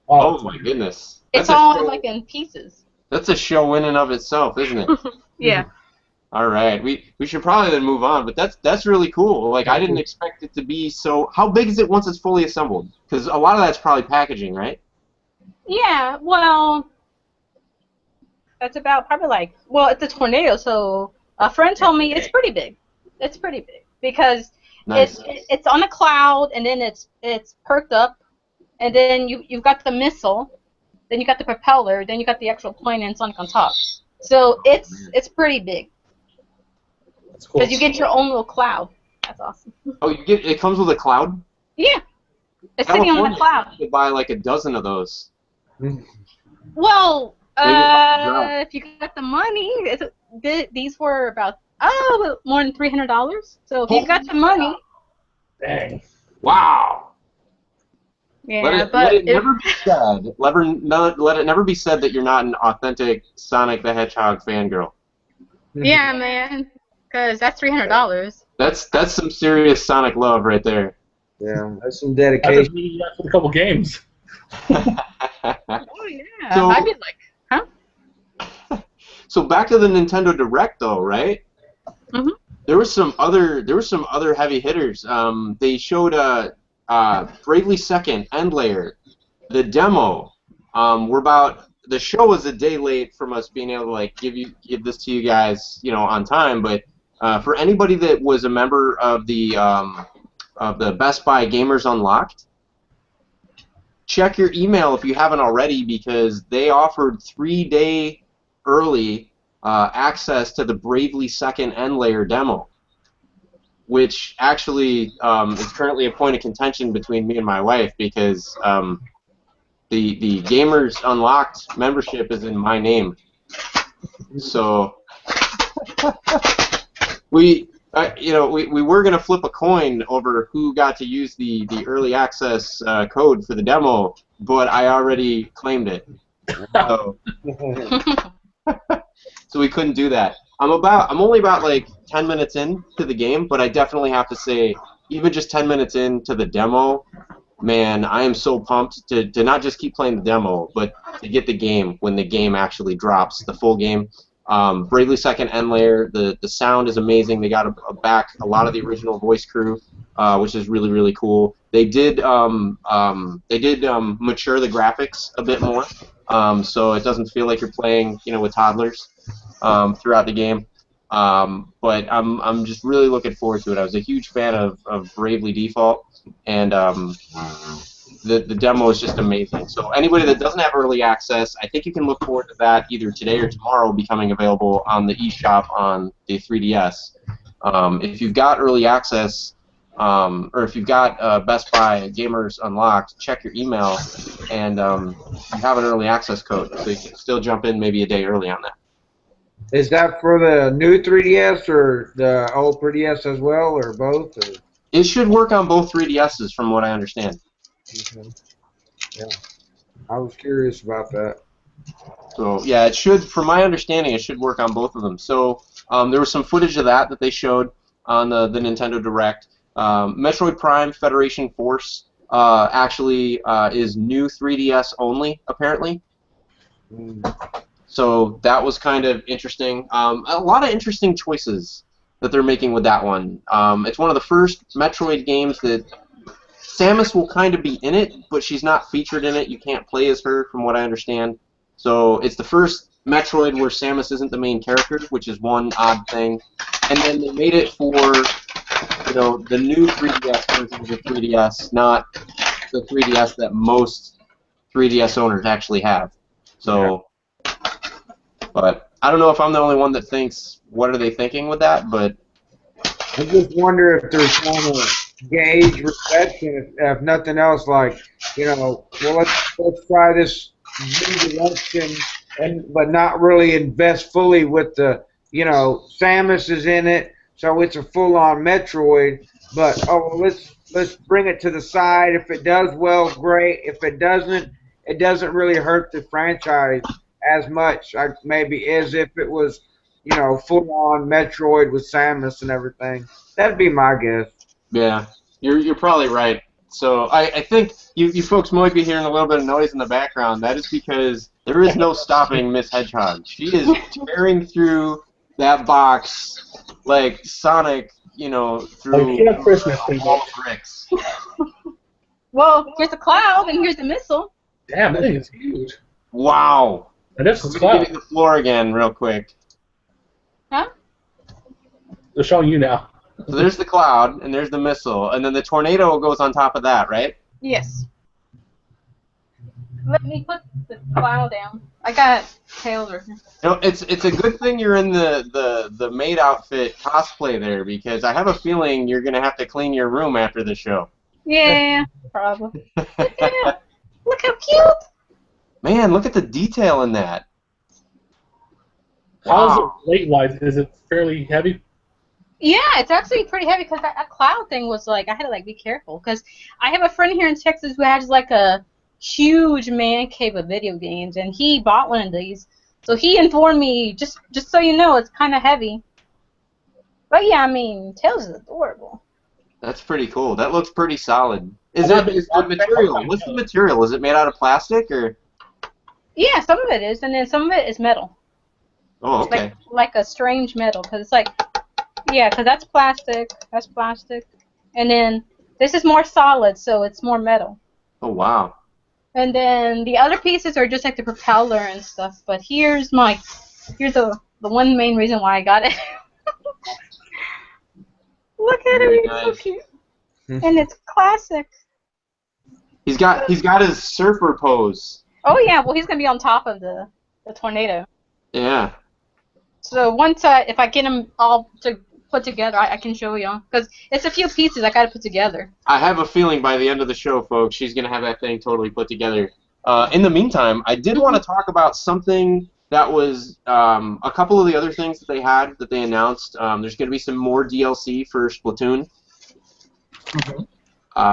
[SPEAKER 1] Oh my goodness.
[SPEAKER 3] It's
[SPEAKER 1] That's a
[SPEAKER 3] all
[SPEAKER 1] show-
[SPEAKER 3] like in pieces.
[SPEAKER 1] That's a show in and of itself, isn't it?
[SPEAKER 3] Yeah.
[SPEAKER 1] All right, we should probably then move on, but that's really cool. Like I didn't expect it to be so. How big is it once it's fully assembled? Because a lot of that's probably packaging, right?
[SPEAKER 3] Yeah. Well, that's about probably like. Well, it's a tornado, so a friend told me it's pretty big. It's pretty big because
[SPEAKER 1] Nice.
[SPEAKER 3] it's on a cloud and then it's perked up, and then you've got the missile, then you got the propeller, then you got the actual plane and Sonic on top. So it's pretty big.
[SPEAKER 2] That's cool.
[SPEAKER 3] Because you get your own little cloud. That's awesome.
[SPEAKER 1] Oh, it comes with a cloud.
[SPEAKER 3] Yeah. It's sitting on the cloud.
[SPEAKER 1] You could buy like a dozen of those.
[SPEAKER 3] Well,
[SPEAKER 1] Maybe about
[SPEAKER 3] if you got the money, these were about more than $300. So if you got the money,
[SPEAKER 2] Dang.
[SPEAKER 1] Wow.
[SPEAKER 3] yeah.
[SPEAKER 1] Let it never be said. Let it never be said that you're not an authentic Sonic the Hedgehog fangirl.
[SPEAKER 3] yeah, man, because that's $300.
[SPEAKER 1] That's some serious Sonic love right there.
[SPEAKER 4] Yeah, that's some
[SPEAKER 2] I
[SPEAKER 4] dedication.
[SPEAKER 2] just need that for a couple games.
[SPEAKER 3] Oh yeah.
[SPEAKER 1] So-
[SPEAKER 3] I'd be like, huh?
[SPEAKER 1] So back to the Nintendo Direct though, right?
[SPEAKER 3] Mhm.
[SPEAKER 1] There were some other heavy hitters. They showed Bravely Second End Layer, the demo. The show was a day late from us being able to like give this to you guys, on time. But for anybody that was a member of the Best Buy Gamers Unlocked, check your email if you haven't already because they offered 3-day early access to the Bravely Second End Layer demo, which actually is currently a point of contention between me and my wife because the Gamers Unlocked membership is in my name. So we were gonna flip a coin over who got to use the early access code for the demo, but I already claimed it. So, so we couldn't do that. I'm only about like 10 minutes into the game, but I definitely have to say, even just 10 minutes into the demo, man, I am so pumped to not just keep playing the demo, but to get the game when the game actually drops, the full game. Bravely Second End Layer, the sound is amazing. They got back a lot of the original voice crew, which is really, really cool. They did mature the graphics a bit more. so it doesn't feel like you're playing, with toddlers throughout the game. But I'm just really looking forward to it. I was a huge fan of Bravely Default, and the demo is just amazing. So anybody that doesn't have early access, I think you can look forward to that either today or tomorrow becoming available on the eShop on the 3DS. If you've got early access, or if you've got Best Buy Gamers Unlocked, check your email, and you have an early access code, so you can still jump in maybe a day early on that.
[SPEAKER 4] Is that for the new 3DS or the old 3DS as well, or both? Or?
[SPEAKER 1] It should work on both 3DSs, from what I understand.
[SPEAKER 4] Okay. Yeah, I was curious about that.
[SPEAKER 1] So yeah, it should. From my understanding, it should work on both of them. So there was some footage of that they showed on the Nintendo Direct. Metroid Prime Federation Force actually is new 3DS only, apparently. So that was kind of interesting. A lot of interesting choices that they're making with that one. It's one of the first Metroid games that Samus will kind of be in it, but she's not featured in it. You can't play as her, from what I understand. So it's the first Metroid where Samus isn't the main character, which is one odd thing. And then they made it for, the new 3DS version of the 3DS, not the 3DS that most 3DS owners actually have. So, but I don't know if I'm the only one that thinks, what are they thinking with that, but
[SPEAKER 4] I just wonder if they're trying to gauge reception, if nothing else, like, well, let's try this new direction, but not really invest fully with the, Samus is in it, so it's a full-on Metroid, but let's bring it to the side. If it does well, great. If it doesn't really hurt the franchise as much, maybe as if it was, full-on Metroid with Samus and everything. That'd be my guess.
[SPEAKER 1] Yeah, you're probably right. So I think you folks might be hearing a little bit of noise in the background. That is because there is no stopping Miss Hedgehog. She is tearing through that box like Sonic, through
[SPEAKER 2] Christmas,
[SPEAKER 1] all bricks.
[SPEAKER 3] Well, here's a cloud and here's a missile.
[SPEAKER 2] Damn, that thing is huge.
[SPEAKER 1] Wow.
[SPEAKER 2] And this is
[SPEAKER 1] Give
[SPEAKER 2] cloud.
[SPEAKER 1] me the floor again, real quick.
[SPEAKER 3] Huh?
[SPEAKER 2] They're showing you now.
[SPEAKER 1] So there's the cloud, and there's the missile, and then the tornado goes on top of that, right?
[SPEAKER 3] Yes. Let me put the cloud down. I got tails or
[SPEAKER 1] It's a good thing you're in the maid outfit cosplay there, because I have a feeling you're gonna have to clean your room after the show.
[SPEAKER 3] Yeah, probably. Look at it. Look how cute.
[SPEAKER 1] Man, look at the detail in that.
[SPEAKER 2] How's it weight-wise? Is it fairly heavy?
[SPEAKER 3] Yeah, it's actually pretty heavy because that cloud thing was like, I had to be careful because I have a friend here in Texas who has a huge man cave of video games, and he bought one of these. So he informed me, just so you know, it's kind of heavy. But yeah, Tails is adorable.
[SPEAKER 1] That's pretty cool. That looks pretty solid. Is the material? What's the material? Is it made out of plastic or?
[SPEAKER 3] Yeah, some of it is, and then some of it is metal.
[SPEAKER 1] Oh, okay.
[SPEAKER 3] It's like a strange metal, because it's because that's plastic, and then this is more solid, so it's more metal.
[SPEAKER 1] Oh, wow.
[SPEAKER 3] And then the other pieces are just like the propeller and stuff, but here's the one main reason why I got it. Look at it, it's so cute. And it's classic.
[SPEAKER 1] He's got his surfer pose.
[SPEAKER 3] Oh yeah, well he's gonna be on top of the tornado.
[SPEAKER 1] Yeah.
[SPEAKER 3] So once if I get them all put together, I can show you, because it's a few pieces I gotta put together.
[SPEAKER 1] I have a feeling by the end of the show, folks, she's gonna have that thing totally put together. In the meantime, I did want to talk about something that was a couple of the other things that they announced. There's gonna be some more DLC for Splatoon,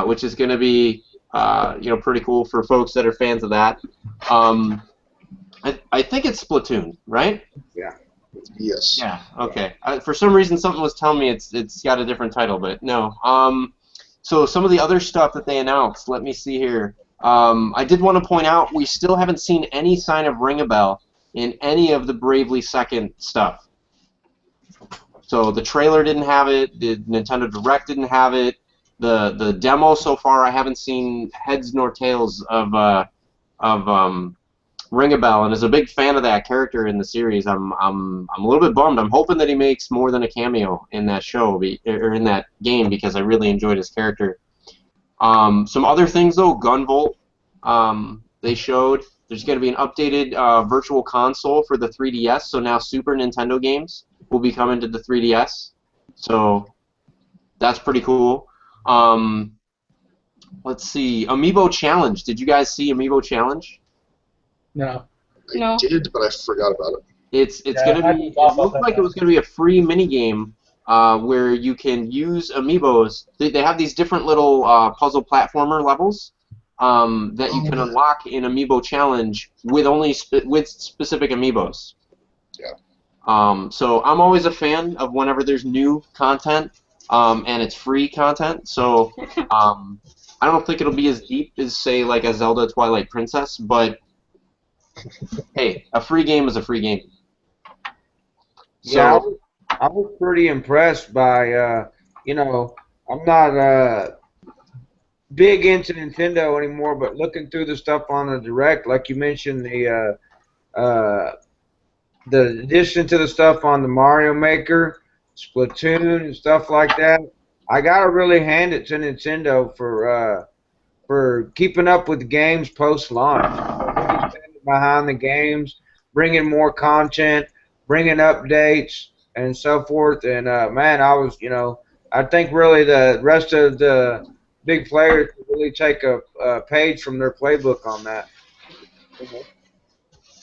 [SPEAKER 1] which is gonna be pretty cool for folks that are fans of that. I think it's Splatoon, right?
[SPEAKER 4] Yeah.
[SPEAKER 5] Yes.
[SPEAKER 1] Yeah. Okay. For some reason, something was telling me it's got a different title, but no. So some of the other stuff that they announced. Let me see here. I did want to point out we still haven't seen any sign of Ring a Bell in any of the Bravely Second stuff. So the trailer didn't have it. The Nintendo Direct didn't have it. The demo so far, I haven't seen heads nor tails of ring a bell, and as a big fan of that character in the series, I'm a little bit bummed. I'm hoping that he makes more than a cameo in that show or in that game because I really enjoyed his character. Some other things though, Gunvolt, they showed there's going to be an updated virtual console for the 3DS. So now Super Nintendo games will be coming to the 3DS. So that's pretty cool. Let's see, Amiibo Challenge. Did you guys see Amiibo Challenge?
[SPEAKER 2] No.
[SPEAKER 3] No.
[SPEAKER 5] I did, but I forgot about it.
[SPEAKER 1] It's
[SPEAKER 2] Yeah,
[SPEAKER 1] gonna
[SPEAKER 2] I
[SPEAKER 1] be. It
[SPEAKER 2] forgot about
[SPEAKER 1] looked
[SPEAKER 2] that.
[SPEAKER 1] like it was gonna be a free mini game where you can use amiibos. They have these different little puzzle platformer levels that you can unlock in Amiibo Challenge with only with specific amiibos.
[SPEAKER 5] Yeah.
[SPEAKER 1] So I'm always a fan of whenever there's new content and it's free content. So I don't think it'll be as deep as say like a Zelda Twilight Princess, but hey, a free game is a free game.
[SPEAKER 4] Yeah,
[SPEAKER 1] So,
[SPEAKER 4] I was pretty impressed by, you know, I'm not big into Nintendo anymore, but looking through the stuff on the Direct, like you mentioned, the addition to the stuff on the Mario Maker, Splatoon, and stuff like that, I gotta really hand it to Nintendo for keeping up with the games post-launch. Really standing behind the games, bringing more content, bringing updates, and so forth. And man, I think really the rest of the big players could really take a page from their playbook on that.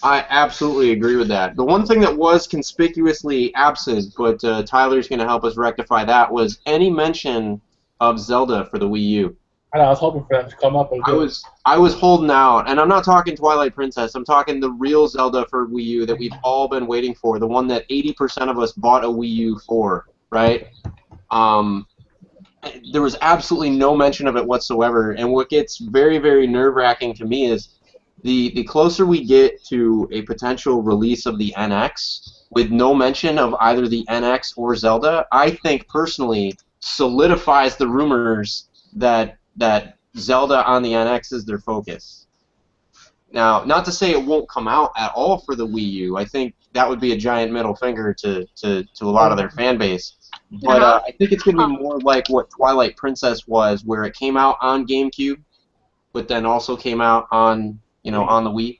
[SPEAKER 1] I absolutely agree with that. The one thing that was conspicuously absent, but Tyler's going to help us rectify that, was any mention of Zelda for the Wii U.
[SPEAKER 2] I know, I was hoping for that to come up.
[SPEAKER 1] I was holding out, and I'm not talking Twilight Princess. I'm talking the real Zelda for Wii U that we've all been waiting for, the one that 80% of us bought a Wii U for, right? There was absolutely no mention of it whatsoever, and what gets very, very nerve-wracking to me is the closer we get to a potential release of the NX with no mention of either the NX or Zelda, I think personally solidifies the rumors that Zelda on the NX is their focus. Now, not to say it won't come out at all for the Wii U. I think that would be a giant middle finger to a lot of their fan base. But I think it's going to be more like what Twilight Princess was, where it came out on GameCube, but then also came out on on the Wii.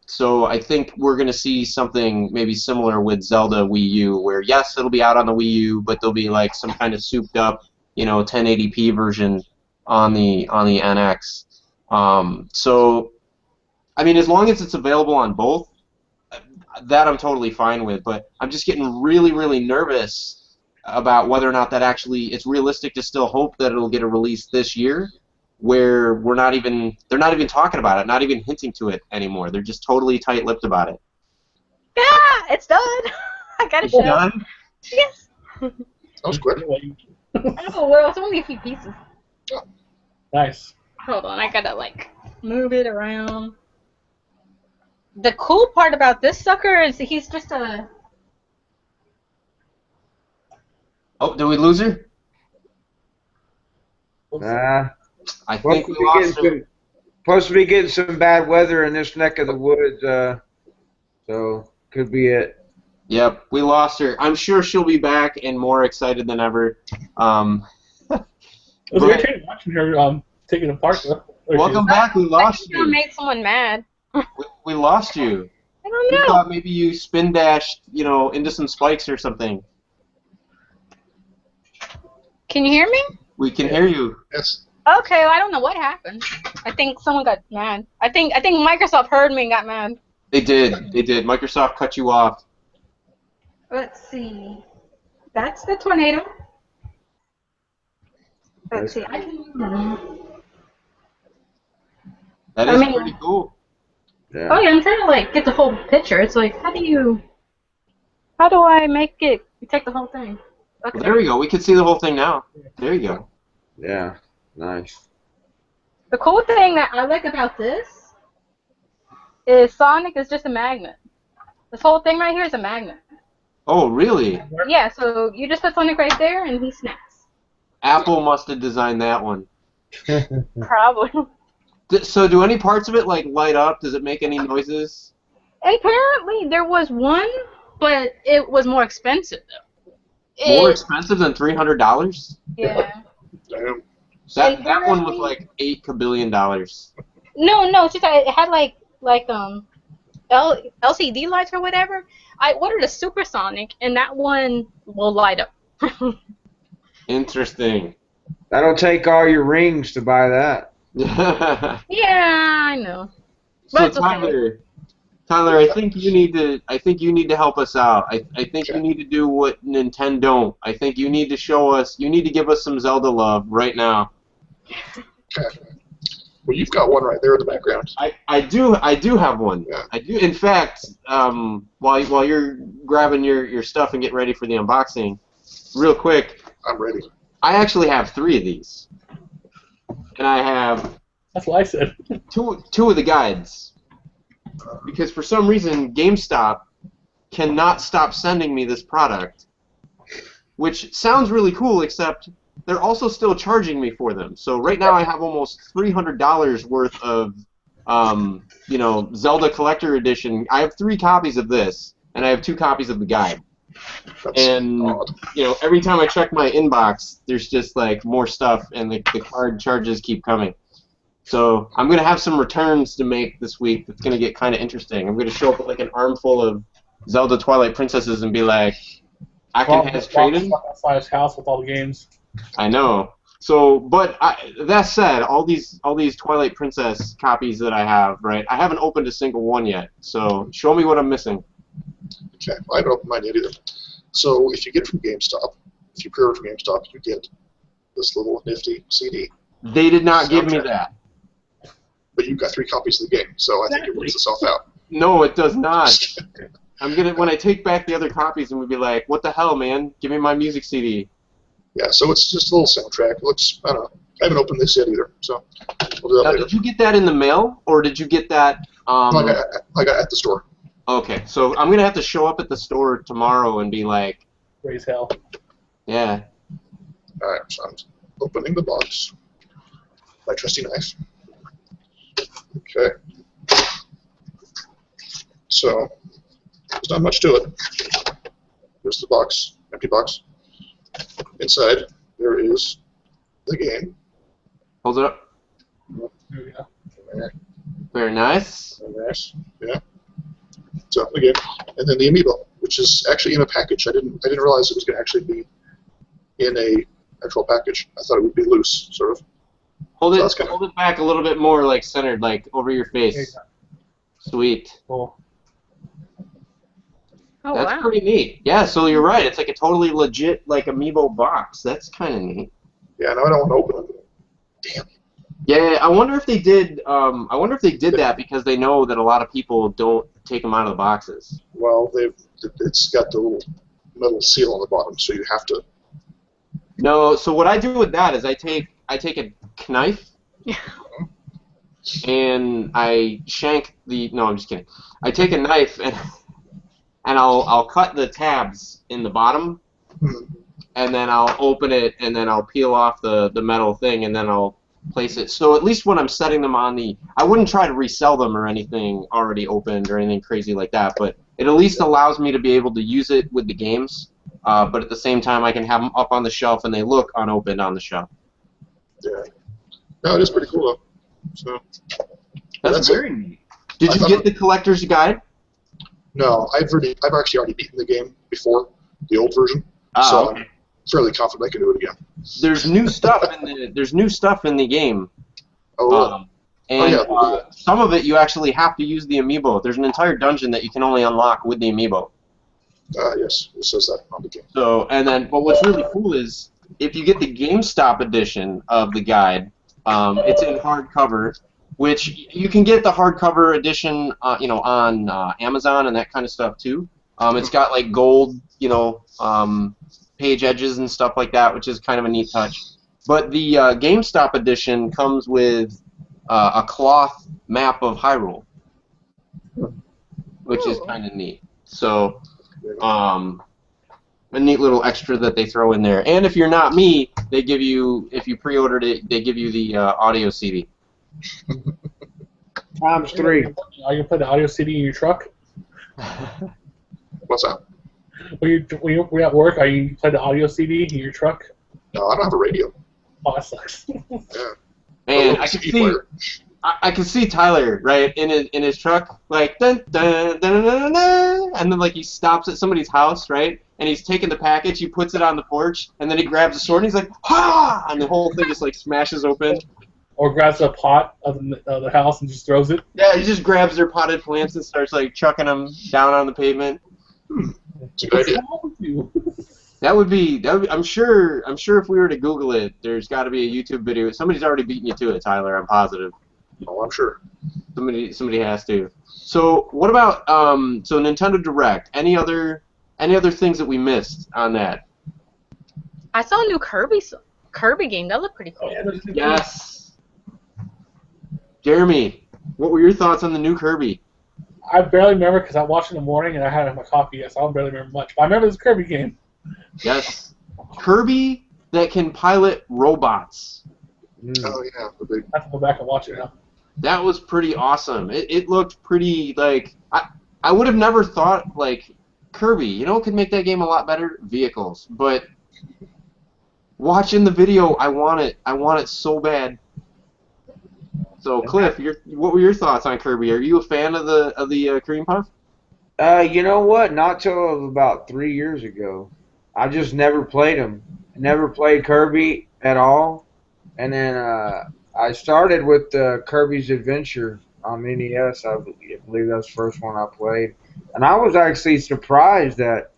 [SPEAKER 1] So I think we're going to see something maybe similar with Zelda Wii U, where yes, it'll be out on the Wii U, but there'll be like some kind of souped up 1080p version on the NX. So I mean, as long as it's available on both, that I'm totally fine with. But I'm just getting really, really nervous about whether or not that actually it's realistic to still hope that it'll get a release this year, where they're not even talking about it, not even hinting to it anymore. They're just totally tight-lipped about it.
[SPEAKER 3] Yeah, it's done. I got to show.
[SPEAKER 1] Done?
[SPEAKER 3] Yes.
[SPEAKER 5] That was quick.
[SPEAKER 3] Oh well, it's only a few pieces.
[SPEAKER 2] Nice.
[SPEAKER 3] Hold on, I gotta like move it around. The cool part about this sucker is he's just a.
[SPEAKER 1] Oh, did we lose her? I think we lost her.
[SPEAKER 4] Supposed to be getting some bad weather in this neck of the woods, so could be it.
[SPEAKER 1] Yep, we lost her. I'm sure she'll be back and more excited than ever.
[SPEAKER 2] It was a great watching her taking it apart.
[SPEAKER 1] Welcome back. We lost you.
[SPEAKER 3] Made someone mad.
[SPEAKER 1] We lost you.
[SPEAKER 3] I don't
[SPEAKER 1] We
[SPEAKER 3] know.
[SPEAKER 1] thought maybe you spin dashed, into some spikes or something.
[SPEAKER 3] Can you hear me?
[SPEAKER 1] We can hear you.
[SPEAKER 5] Yes.
[SPEAKER 3] Okay, well, I don't know what happened. I think someone got mad. I think Microsoft heard me and got mad.
[SPEAKER 1] They did. They did. Microsoft cut you off.
[SPEAKER 3] Let's see. That's the tornado. Let's see. I can.
[SPEAKER 1] That is pretty cool.
[SPEAKER 4] Yeah.
[SPEAKER 3] Oh yeah, I'm trying to like get the whole picture. It's like, how do I make it? You take the whole thing. Okay.
[SPEAKER 1] Well, there we go. We can see the whole thing now. There you go.
[SPEAKER 4] Yeah, nice.
[SPEAKER 3] The cool thing that I like about this is Sonic is just a magnet. This whole thing right here is a magnet.
[SPEAKER 1] Oh, really?
[SPEAKER 3] Yeah, so you just put Sonic right there and he snaps.
[SPEAKER 1] Apple must have designed that one.
[SPEAKER 3] Probably.
[SPEAKER 1] So do any parts of it like light up? Does it make any noises?
[SPEAKER 3] Apparently there was one, but it was more expensive though.
[SPEAKER 1] More expensive than $300?
[SPEAKER 3] Yeah.
[SPEAKER 5] Damn.
[SPEAKER 1] That one was like $8 kabillion.
[SPEAKER 3] No, it's just that it had like LCD lights or whatever. I ordered a supersonic, and that one will light up.
[SPEAKER 1] Interesting.
[SPEAKER 4] That'll take all your rings to buy that.
[SPEAKER 3] Yeah, I know.
[SPEAKER 1] So
[SPEAKER 3] But it's okay.
[SPEAKER 1] Tyler, I think you need to help us out. I think you need to do what Nintendo don't. I think you need to show us. You need to give us some Zelda love right now.
[SPEAKER 5] Okay. Well, you've got one right there in the background.
[SPEAKER 1] I do have one.
[SPEAKER 5] Yeah.
[SPEAKER 1] I do. In fact, while you're grabbing your stuff and getting ready for the unboxing, real quick,
[SPEAKER 5] I'm ready.
[SPEAKER 1] I actually have 3 of these, and I have
[SPEAKER 2] That's what I said.
[SPEAKER 1] two of the guides. Because for some reason, GameStop cannot stop sending me this product, which sounds really cool, except they're also still charging me for them. So right now I have almost $300 worth of, Zelda Collector Edition. I have 3 copies of this, and I have 2 copies of the guide.
[SPEAKER 5] That's
[SPEAKER 1] And
[SPEAKER 5] odd.
[SPEAKER 1] every time I check my inbox, there's just like more stuff, and the card charges keep coming. So I'm gonna have some returns to make this week. That's gonna get kind of interesting. I'm gonna show up with like an armful of Zelda Twilight Princesses and be like, "Akin has traded."
[SPEAKER 2] Outside his house with all the games.
[SPEAKER 1] I know. So, but that said, all these Twilight Princess copies that I have, right? I haven't opened a single one yet. So show me what I'm missing.
[SPEAKER 5] Okay, I haven't opened mine yet either. So if you get from GameStop, if you pre-order from GameStop, you get this little nifty CD.
[SPEAKER 1] They did not give me that.
[SPEAKER 5] But you've got 3 copies of the game, so I think it works itself out.
[SPEAKER 1] No, it does not. When I take back the other copies, and we'll be like, "What the hell, man? Give me my music CD."
[SPEAKER 5] Yeah, so it's just a little soundtrack. It looks, I don't know. I haven't opened this yet either, so we'll do that
[SPEAKER 1] Now,
[SPEAKER 5] later.
[SPEAKER 1] did you get that in the mail, or did you get that?
[SPEAKER 5] I got at the store.
[SPEAKER 1] Okay, so I'm gonna have to show up at the store tomorrow and be like,
[SPEAKER 2] Raise hell.
[SPEAKER 1] "Yeah,
[SPEAKER 5] All right, so I'm opening the box. My trusty knife. Okay. So there's not much to it. There's the box, empty box. Inside there is the game.
[SPEAKER 1] hold it up."
[SPEAKER 2] There we go.
[SPEAKER 1] Very nice.
[SPEAKER 5] Very nice. Yeah. So the game, and then the amiibo, which is actually in a package. I didn't realize it was going to actually be in a actual package. I thought it would be loose, sort of.
[SPEAKER 1] Hold
[SPEAKER 5] So
[SPEAKER 1] it,
[SPEAKER 5] that's kinda-
[SPEAKER 1] hold it back a little bit more, like centered, like over your
[SPEAKER 2] There you
[SPEAKER 1] face.
[SPEAKER 2] go.
[SPEAKER 1] Sweet.
[SPEAKER 2] Cool.
[SPEAKER 3] Oh,
[SPEAKER 1] That's
[SPEAKER 3] wow.
[SPEAKER 1] pretty neat. Yeah, so you're right. It's like a totally legit like amiibo box. That's kind of neat.
[SPEAKER 5] Yeah, no, I don't want to open it. Damn.
[SPEAKER 1] Yeah, I wonder if they did. I wonder if they did that because they know that a lot of people don't take them out of the boxes.
[SPEAKER 5] Well, it's got the little metal seal on the bottom, so you have to.
[SPEAKER 1] No. So what I do with that is I take a knife and I shank the. No, I'm just kidding. I take a knife and I'll cut the tabs in the bottom, and then I'll open it, and then I'll peel off the metal thing, and then I'll place it. So at least when I'm setting them on the, I wouldn't try to resell them or anything already opened or anything crazy like that, but it at least allows me to be able to use it with the games, but at the same time I can have them up on the shelf and they look unopened on the shelf.
[SPEAKER 5] Yeah. No, it is pretty cool though. So.
[SPEAKER 1] That's very neat. Did
[SPEAKER 5] I
[SPEAKER 1] you
[SPEAKER 5] thought
[SPEAKER 1] get the collector's guide?
[SPEAKER 5] No, I've actually already beaten the game before, the old version. So
[SPEAKER 1] okay.
[SPEAKER 5] I'm fairly confident I can do it again.
[SPEAKER 1] There's new stuff in the game.
[SPEAKER 5] Oh,
[SPEAKER 1] And some of it you actually have to use the amiibo. There's an entire dungeon that you can only unlock with the amiibo.
[SPEAKER 5] yes, it says that on the game.
[SPEAKER 1] So, but what's really cool is if you get the GameStop edition of the guide, it's in hardcover, which you can get the hardcover edition, on Amazon and that kind of stuff too. It's got like gold, page edges and stuff like that, which is kind of a neat touch. But the GameStop edition comes with a cloth map of Hyrule, which is kind of neat. So, a neat little extra that they throw in there. And if you're not me, they give you, if you pre-ordered it, they give you the audio CD.
[SPEAKER 4] Times 3.
[SPEAKER 2] Are you gonna play the audio CD in your truck?
[SPEAKER 5] What's that?
[SPEAKER 2] When you're at work, are you play the audio CD in your truck?
[SPEAKER 5] No, I don't have a radio.
[SPEAKER 2] Oh, that sucks.
[SPEAKER 5] Yeah.
[SPEAKER 1] And
[SPEAKER 5] Oh,
[SPEAKER 1] I can
[SPEAKER 5] CD
[SPEAKER 1] see,
[SPEAKER 5] player.
[SPEAKER 1] I can see Tyler right in his truck, like dun dun dun dun dun, and then like he stops at somebody's house, right? And he's taking the package, he puts it on the porch, and then he grabs a sword and he's like, ha! And the whole thing just like smashes open.
[SPEAKER 2] Or grabs a pot of the house and just throws it.
[SPEAKER 1] Yeah, he just grabs their potted plants and starts like chucking them down on the pavement.
[SPEAKER 5] It's a good idea.
[SPEAKER 2] What's wrong with you?
[SPEAKER 1] That would be. I'm sure if we were to Google it, there's got to be a YouTube video. Somebody's already beaten you to it, Tyler. I'm positive.
[SPEAKER 5] Oh, I'm sure.
[SPEAKER 1] Somebody has to. So what about so Nintendo Direct? Any other things that we missed on that?
[SPEAKER 3] I saw a new Kirby game. That looked pretty cool.
[SPEAKER 1] Yes. Jeremy, what were your thoughts on the new Kirby?
[SPEAKER 2] I barely remember because I watched it in the morning and I had my coffee, so I don't barely remember much. But I remember this Kirby game.
[SPEAKER 1] Yes. Kirby that can pilot robots.
[SPEAKER 5] Oh yeah, the big.
[SPEAKER 2] I have to go back and watch it now.
[SPEAKER 1] That was pretty awesome. It looked pretty, like, I would have never thought, like, Kirby, you know, could make that game a lot better? Vehicles. But watching the video, I want it so bad. So, Cliff, what were your thoughts on Kirby? Are you a fan of the Cream Puff?
[SPEAKER 4] You know what? Not till about 3 years ago. I just never played them. Never played Kirby at all. And then I started with Kirby's Adventure on NES. I believe that was the first one I played. And I was actually surprised at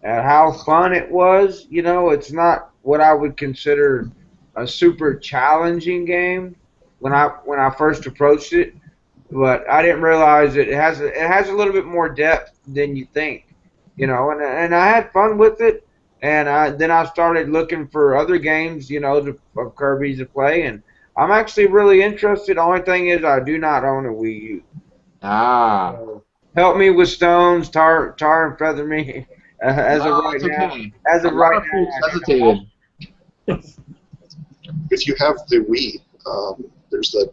[SPEAKER 4] how fun it was. You know, it's not what I would consider a super challenging game when I first approached it, but I didn't realize it has a little bit more depth than you think, you know. And I had fun with it, and then I started looking for other games, you know, of Kirby's to play, and I'm actually really interested. The only thing is I do not own a Wii U.
[SPEAKER 1] Ah.
[SPEAKER 4] So help me with stones, tar and feather me as of right now.
[SPEAKER 1] Okay.
[SPEAKER 4] As of right now.
[SPEAKER 1] Hesitated.
[SPEAKER 5] If you have the Wii, there's the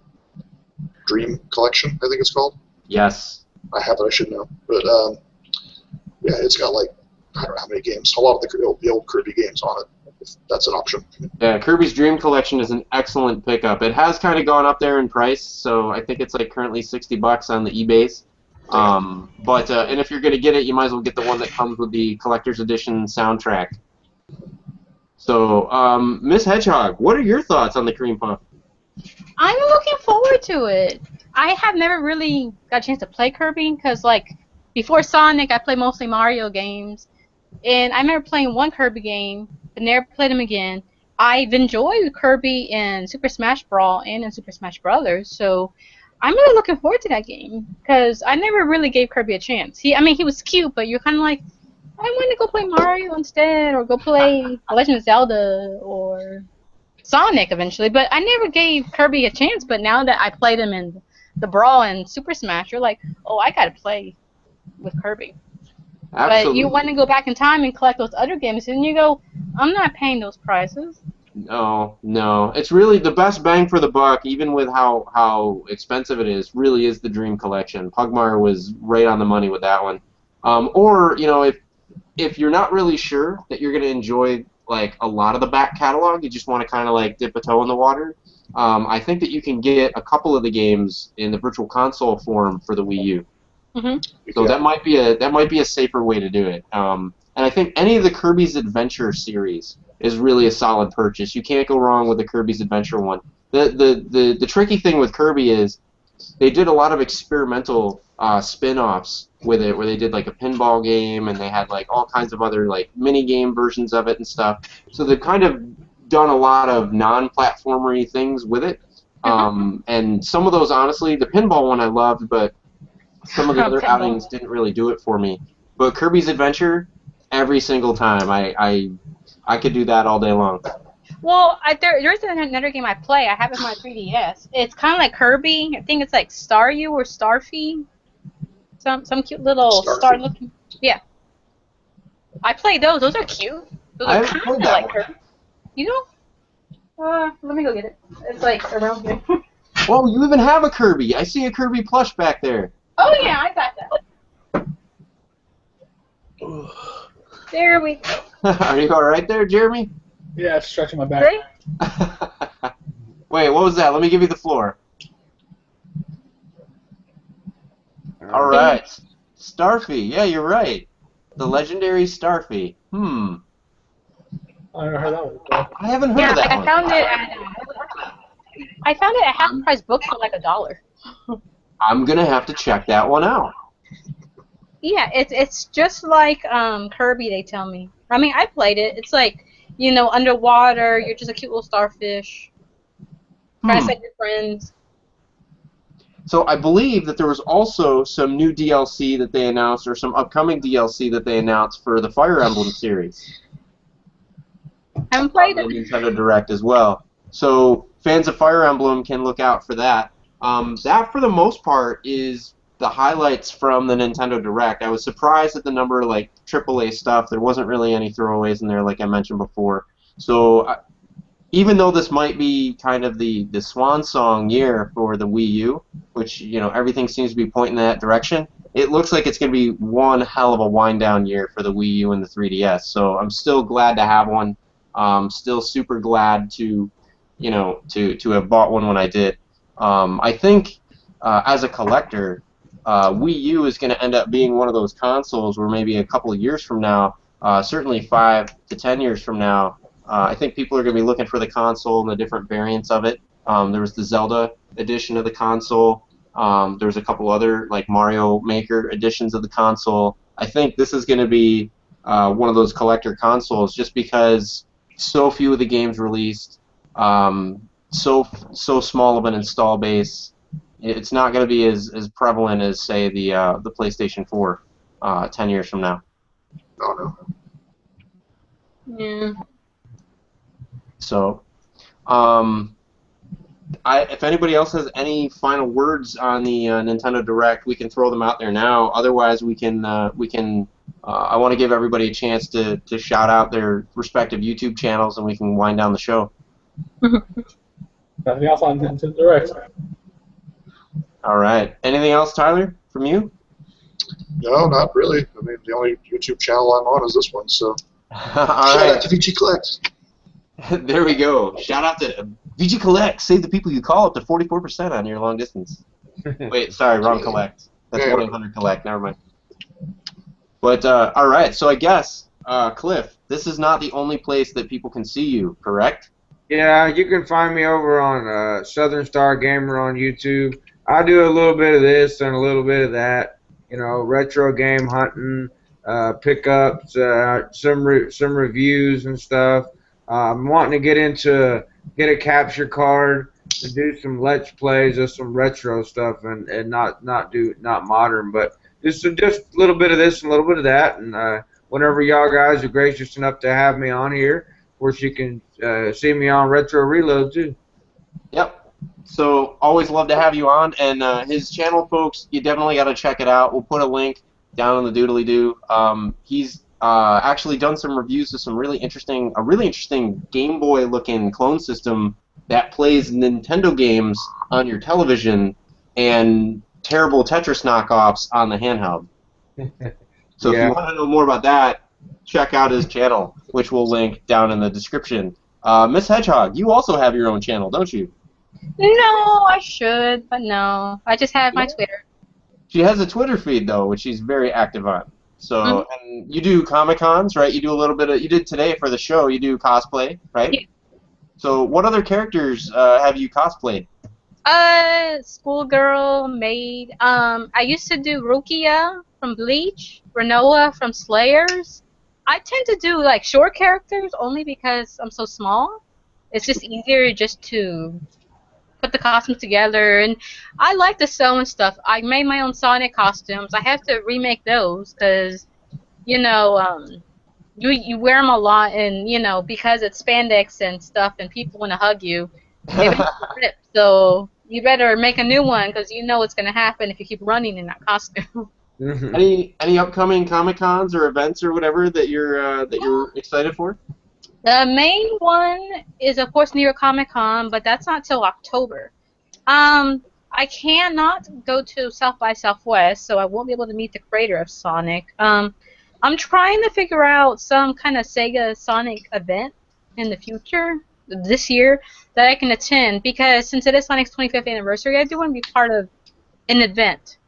[SPEAKER 5] Dream Collection, I think it's called.
[SPEAKER 1] Yes.
[SPEAKER 5] I have it, I should know. But yeah, it's got like, I don't know how many games, a lot of the old Kirby games on it, if that's an option.
[SPEAKER 1] Yeah, Kirby's Dream Collection is an excellent pickup. It has kind of gone up there in price, so I think it's like currently $60 on the eBays. And if you're going to get it, you might as well get the one that comes with the collector's edition soundtrack. So, Miss Hedgehog, what are your thoughts on the Cream Puff?
[SPEAKER 3] I'm looking forward to it. I have never really got a chance to play Kirby because, like, before Sonic, I played mostly Mario games. And I remember playing one Kirby game, but never played them again. I've enjoyed Kirby in Super Smash Brawl and in Super Smash Brothers, so I'm really looking forward to that game because I never really gave Kirby a chance. He was cute, but you're kind of like, I want to go play Mario instead, or go play Legend of Zelda, or Sonic eventually, but I never gave Kirby a chance. But now that I played him in the Brawl and Super Smash, you're like, oh, I gotta play with Kirby.
[SPEAKER 1] Absolutely.
[SPEAKER 3] But you want to go back in time and collect those other games, and you go, I'm not paying those prices.
[SPEAKER 1] No. It's really the best bang for the buck, even with how expensive it is, really is the Dream Collection. Pugmire was right on the money with that one. Or, you know, if you're not really sure that you're going to enjoy like a lot of the back catalog, you just want to kind of like dip a toe in the water, I think that you can get a couple of the games in the Virtual Console form for the Wii U.
[SPEAKER 3] Mm-hmm.
[SPEAKER 1] So that might be a safer way to do it. And I think any of the Kirby's Adventure series is really a solid purchase. You can't go wrong with the Kirby's Adventure one. The tricky thing with Kirby is they did a lot of experimental spin-offs with it, where they did like a pinball game and they had like all kinds of other like mini game versions of it and stuff. So they've kind of done a lot of non-platformery things with it. And some of those, honestly, the pinball one I loved, but some of the other outings didn't really do it for me. But Kirby's Adventure, every single time, I could do that all day long.
[SPEAKER 3] Well, there's another game I play. I have it on my 3DS. It's kind of like Kirby. I think it's like Staryu or Starfy. Some cute little star-looking. Yeah. I play those. Those are cute. Those are kind of like Kirby. You know? Let me go get it. It's like around here.
[SPEAKER 1] Oh, you even have a Kirby. I see a Kirby plush back there.
[SPEAKER 3] Oh yeah, I got that. There we go.
[SPEAKER 1] Are you all right there, Jeremy?
[SPEAKER 2] Yeah, stretching my back.
[SPEAKER 3] See?
[SPEAKER 1] Wait, what was that? Let me give you the floor. All right. Starfy. Yeah, you're right. The legendary Starfy.
[SPEAKER 2] I never heard that one before.
[SPEAKER 1] I haven't heard
[SPEAKER 3] Yeah,
[SPEAKER 1] of that
[SPEAKER 3] I
[SPEAKER 1] one.
[SPEAKER 3] found it at half price book for like $1.
[SPEAKER 1] I'm gonna have to check that one out.
[SPEAKER 3] Yeah, it's just like Kirby, they tell me. I mean, I played it. It's like, underwater, you're just a cute little starfish. Trying to save your friends.
[SPEAKER 1] So I believe that there was also some new DLC that they announced, or some upcoming DLC that they announced for the Fire Emblem series.
[SPEAKER 3] Haven't played
[SPEAKER 1] The
[SPEAKER 3] it.
[SPEAKER 1] Nintendo Direct as well. So fans of Fire Emblem can look out for that. That, for the most part, is the highlights from the Nintendo Direct. I was surprised at the number of AAA stuff. There wasn't really any throwaways in there, like I mentioned before. So even though this might be kind of the swan song year for the Wii U, which everything seems to be pointing in that direction, it looks like it's going to be one hell of a wind down year for the Wii U and the 3DS. So I'm still glad to have one. Still super glad to have bought one when I did. I think as a collector, Wii U is going to end up being one of those consoles where maybe a couple of years from now, certainly 5 to 10 years from now, I think people are going to be looking for the console and the different variants of it. There was the Zelda edition of the console. There's a couple other Mario Maker editions of the console. I think this is going to be one of those collector consoles just because so few of the games released, so small of an install base. It's not going to be as prevalent as, say, the PlayStation 4 10 years from now.
[SPEAKER 5] Oh, no.
[SPEAKER 3] Yeah.
[SPEAKER 1] So, if anybody else has any final words on the Nintendo Direct, we can throw them out there now. Otherwise, we can. I want to give everybody a chance to shout out their respective YouTube channels, and we can wind down the show.
[SPEAKER 2] Nothing else on Nintendo Direct.
[SPEAKER 1] All right. Anything else, Tyler, from you?
[SPEAKER 5] No, not really. I mean, the only YouTube channel I'm on is this one, so.
[SPEAKER 1] All
[SPEAKER 5] Shout
[SPEAKER 1] right.
[SPEAKER 5] out to VG Collect.
[SPEAKER 1] There we go. Shout out to VG Collect. Save the people you call up to 44% on your long distance. Wait, sorry, wrong collect. That's
[SPEAKER 5] Yeah.
[SPEAKER 1] 1-800-COLLECT. Never mind. But all right. So I guess, Cliff, this is not the only place that people can see you, correct?
[SPEAKER 4] Yeah, you can find me over on Southern Star Gamer on YouTube. I do a little bit of this and a little bit of that. Retro game hunting, pickups, some reviews and stuff. I'm wanting to get a capture card to do some Let's Plays of some retro stuff and not modern, but just a little bit of this and a little bit of that. And whenever y'all guys are gracious enough to have me on here, of course you can see me on Retro Reload too.
[SPEAKER 1] Yep. So always love to have you on, and his channel, folks, you definitely got to check it out. We'll put a link down in the doodly-doo. He's actually done some reviews of a really interesting Game Boy-looking clone system that plays Nintendo games on your television and terrible Tetris knockoffs on the handheld. So
[SPEAKER 4] Yeah.
[SPEAKER 1] if you want to know more about that, check out his channel, which we'll link down in the description. Miss Hedgehog, you also have your own channel, don't you?
[SPEAKER 3] No, I should, but no. I just have my Twitter.
[SPEAKER 1] She has a Twitter feed, though, which she's very active on. So, and you do Comic-Cons, right? You do a little bit of, you did today for the show, you do cosplay, right?
[SPEAKER 3] Yeah.
[SPEAKER 1] So what other characters have you cosplayed?
[SPEAKER 3] Schoolgirl, maid. I used to do Rukia from Bleach, Renoa from Slayers. I tend to do short characters only because I'm so small. It's just easier just to put the costumes together, and I like to sew and stuff. I made my own Sonic costumes. I have to remake those because, you wear them a lot, and because it's spandex and stuff, and people want to hug you, they rip. So you better make a new one because you know what's going to happen if you keep running in that costume.
[SPEAKER 1] Any upcoming Comic-Cons or events or whatever that you're excited for?
[SPEAKER 3] The main one is, of course, New York Comic Con, but that's not till October. I cannot go to South by Southwest, so I won't be able to meet the creator of Sonic. I'm trying to figure out some kind of Sega Sonic event in the future, this year, that I can attend, because since it is Sonic's 25th anniversary, I do want to be part of an event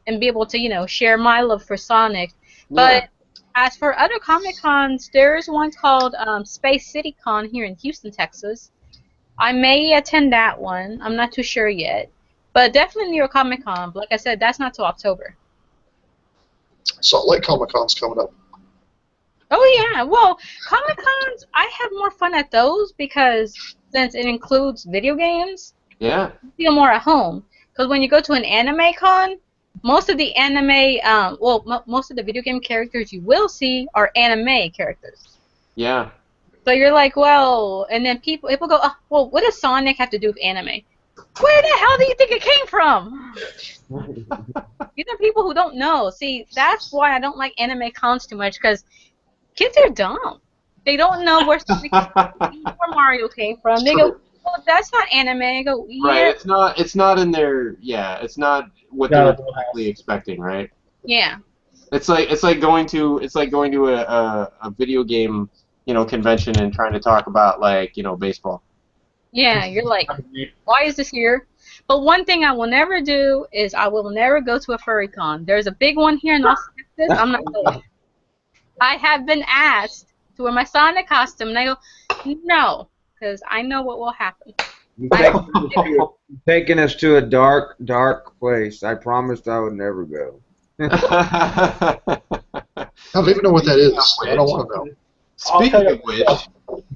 [SPEAKER 3] and be able to, share my love for Sonic. But as for other Comic Cons, there's one called Space City Con here in Houston, Texas. I may attend that one. I'm not too sure yet. But definitely New York Comic Con. But like I said, that's not till October.
[SPEAKER 5] Salt Lake Comic Con's coming up.
[SPEAKER 3] Oh, yeah. Well, Comic Cons, I have more fun at those because since it includes video games,
[SPEAKER 1] Yeah.
[SPEAKER 3] you feel more at home. Because when you go to an anime con, most of the anime, most of the video game characters you will see are anime characters.
[SPEAKER 1] Yeah.
[SPEAKER 3] So you're like, well, and then people go, oh, well, what does Sonic have to do with anime? Where the hell do you think it came from? These are people who don't know. See, that's why I don't like anime cons too much, because kids are dumb. They don't know where Mario came from. They go, well, that's not anime. I go, yeah.
[SPEAKER 1] Right. It's not in their. Yeah. It's not what they're exactly expecting. Right.
[SPEAKER 3] Yeah.
[SPEAKER 1] It's like going to a video game convention and trying to talk about baseball.
[SPEAKER 3] Yeah, you're like, why is this here? But one thing I will never do is I will never go to a furry con. There's a big one here in Austin, Texas. I'm not going. I have been asked to wear my Sonic costume, and I go, no, because I know what will happen.
[SPEAKER 4] You're taking us to a dark, dark place. I promised I would never go.
[SPEAKER 5] I don't even know what that is. I don't want to know.
[SPEAKER 1] Speaking of which,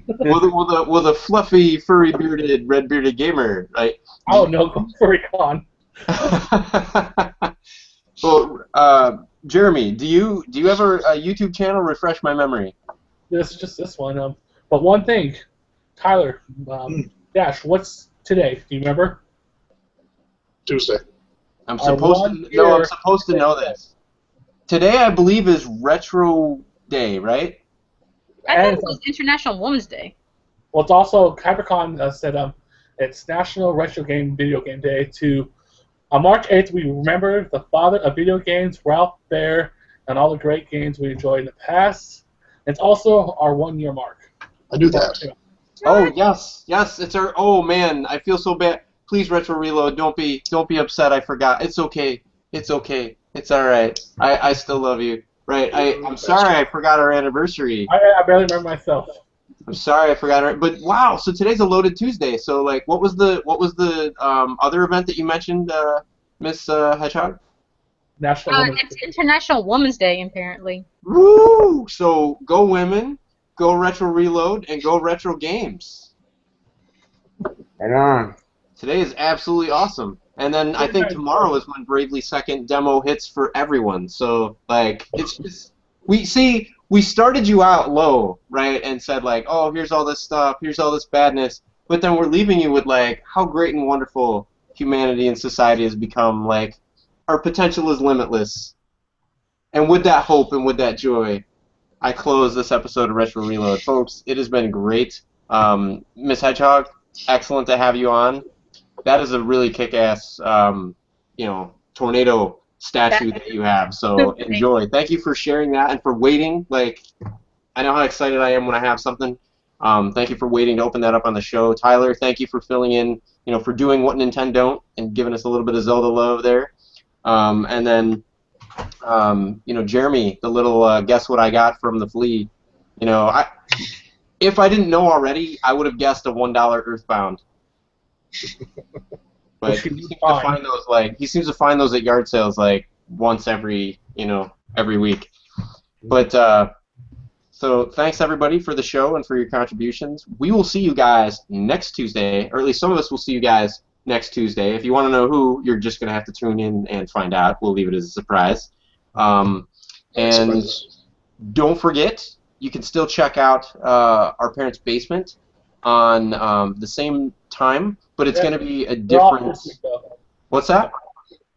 [SPEAKER 1] will the fluffy, furry-bearded, red-bearded gamer, right?
[SPEAKER 2] Oh no, furry con.
[SPEAKER 1] Well, Jeremy, do you have a YouTube channel? Refresh my memory.
[SPEAKER 2] Just this one. But one thing, Tyler, Dash, what's today? Do you remember?
[SPEAKER 5] Tuesday.
[SPEAKER 1] I'm supposed to know this. Today, I believe, is Retro Day, right?
[SPEAKER 3] I thought it was International Women's Day.
[SPEAKER 2] Well, it's also Capcom said it's National Retro Video Game Day. On March 8th, we remember the father of video games, Ralph Baer, and all the great games we enjoyed in the past. It's also our 1-year mark.
[SPEAKER 5] I knew that.
[SPEAKER 1] Oh yes. It's our. Oh man, I feel so bad. Please, Retro Reload, don't be upset. I forgot. It's okay. It's all right. I still love you. Right, I'm sorry I forgot our anniversary.
[SPEAKER 2] I barely remember myself.
[SPEAKER 1] I'm sorry I forgot our. But wow, so today's a loaded Tuesday. So what was the other event that you mentioned, Miss Hedgehog?
[SPEAKER 3] It's International Women's Day, apparently.
[SPEAKER 1] Woo! So go women, go Retro Reload, and go Retro Games.
[SPEAKER 4] Right on.
[SPEAKER 1] Today is absolutely awesome. And then I think tomorrow is when Bravely Second demo hits for everyone. So it's just we started you out low, right, and said oh, here's all this stuff, here's all this badness, but then we're leaving you with how great and wonderful humanity and society has become. Our potential is limitless. And with that hope and with that joy, I close this episode of Retro Reload, folks. It has been great. Miss Hedgehog, excellent to have you on. That is a really kick-ass, tornado statue that you have. So enjoy. Thank you for sharing that and for waiting. I know how excited I am when I have something. Thank you for waiting to open that up on the show. Tyler, thank you for filling in, for doing what Nintendo don't and giving us a little bit of Zelda love there. And then, Jeremy, the little guess what I got from the flea. If I didn't know already, I would have guessed a $1 Earthbound. But he seems to find those at yard sales once every week. But so thanks everybody for the show and for your contributions. We will see you guys next Tuesday, or at least some of us will see you guys next Tuesday. If you want to know who, you're just gonna have to tune in and find out. We'll leave it as a surprise. And don't forget, you can still check out Our Parents' Basement on the same time, but it's going to be a different. What's that?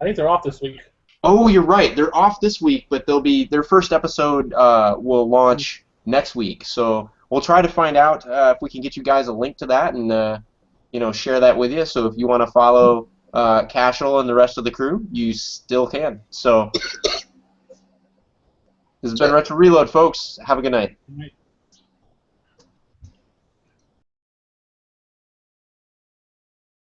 [SPEAKER 2] I think they're off this week.
[SPEAKER 1] Oh, you're right. They're off this week, but their first episode will launch next week. So we'll try to find out if we can get you guys a link to that and share that with you. So if you want to follow Cashel and the rest of the crew, you still can. So, this has been Retro Reload, folks. Have a good night.
[SPEAKER 2] Right.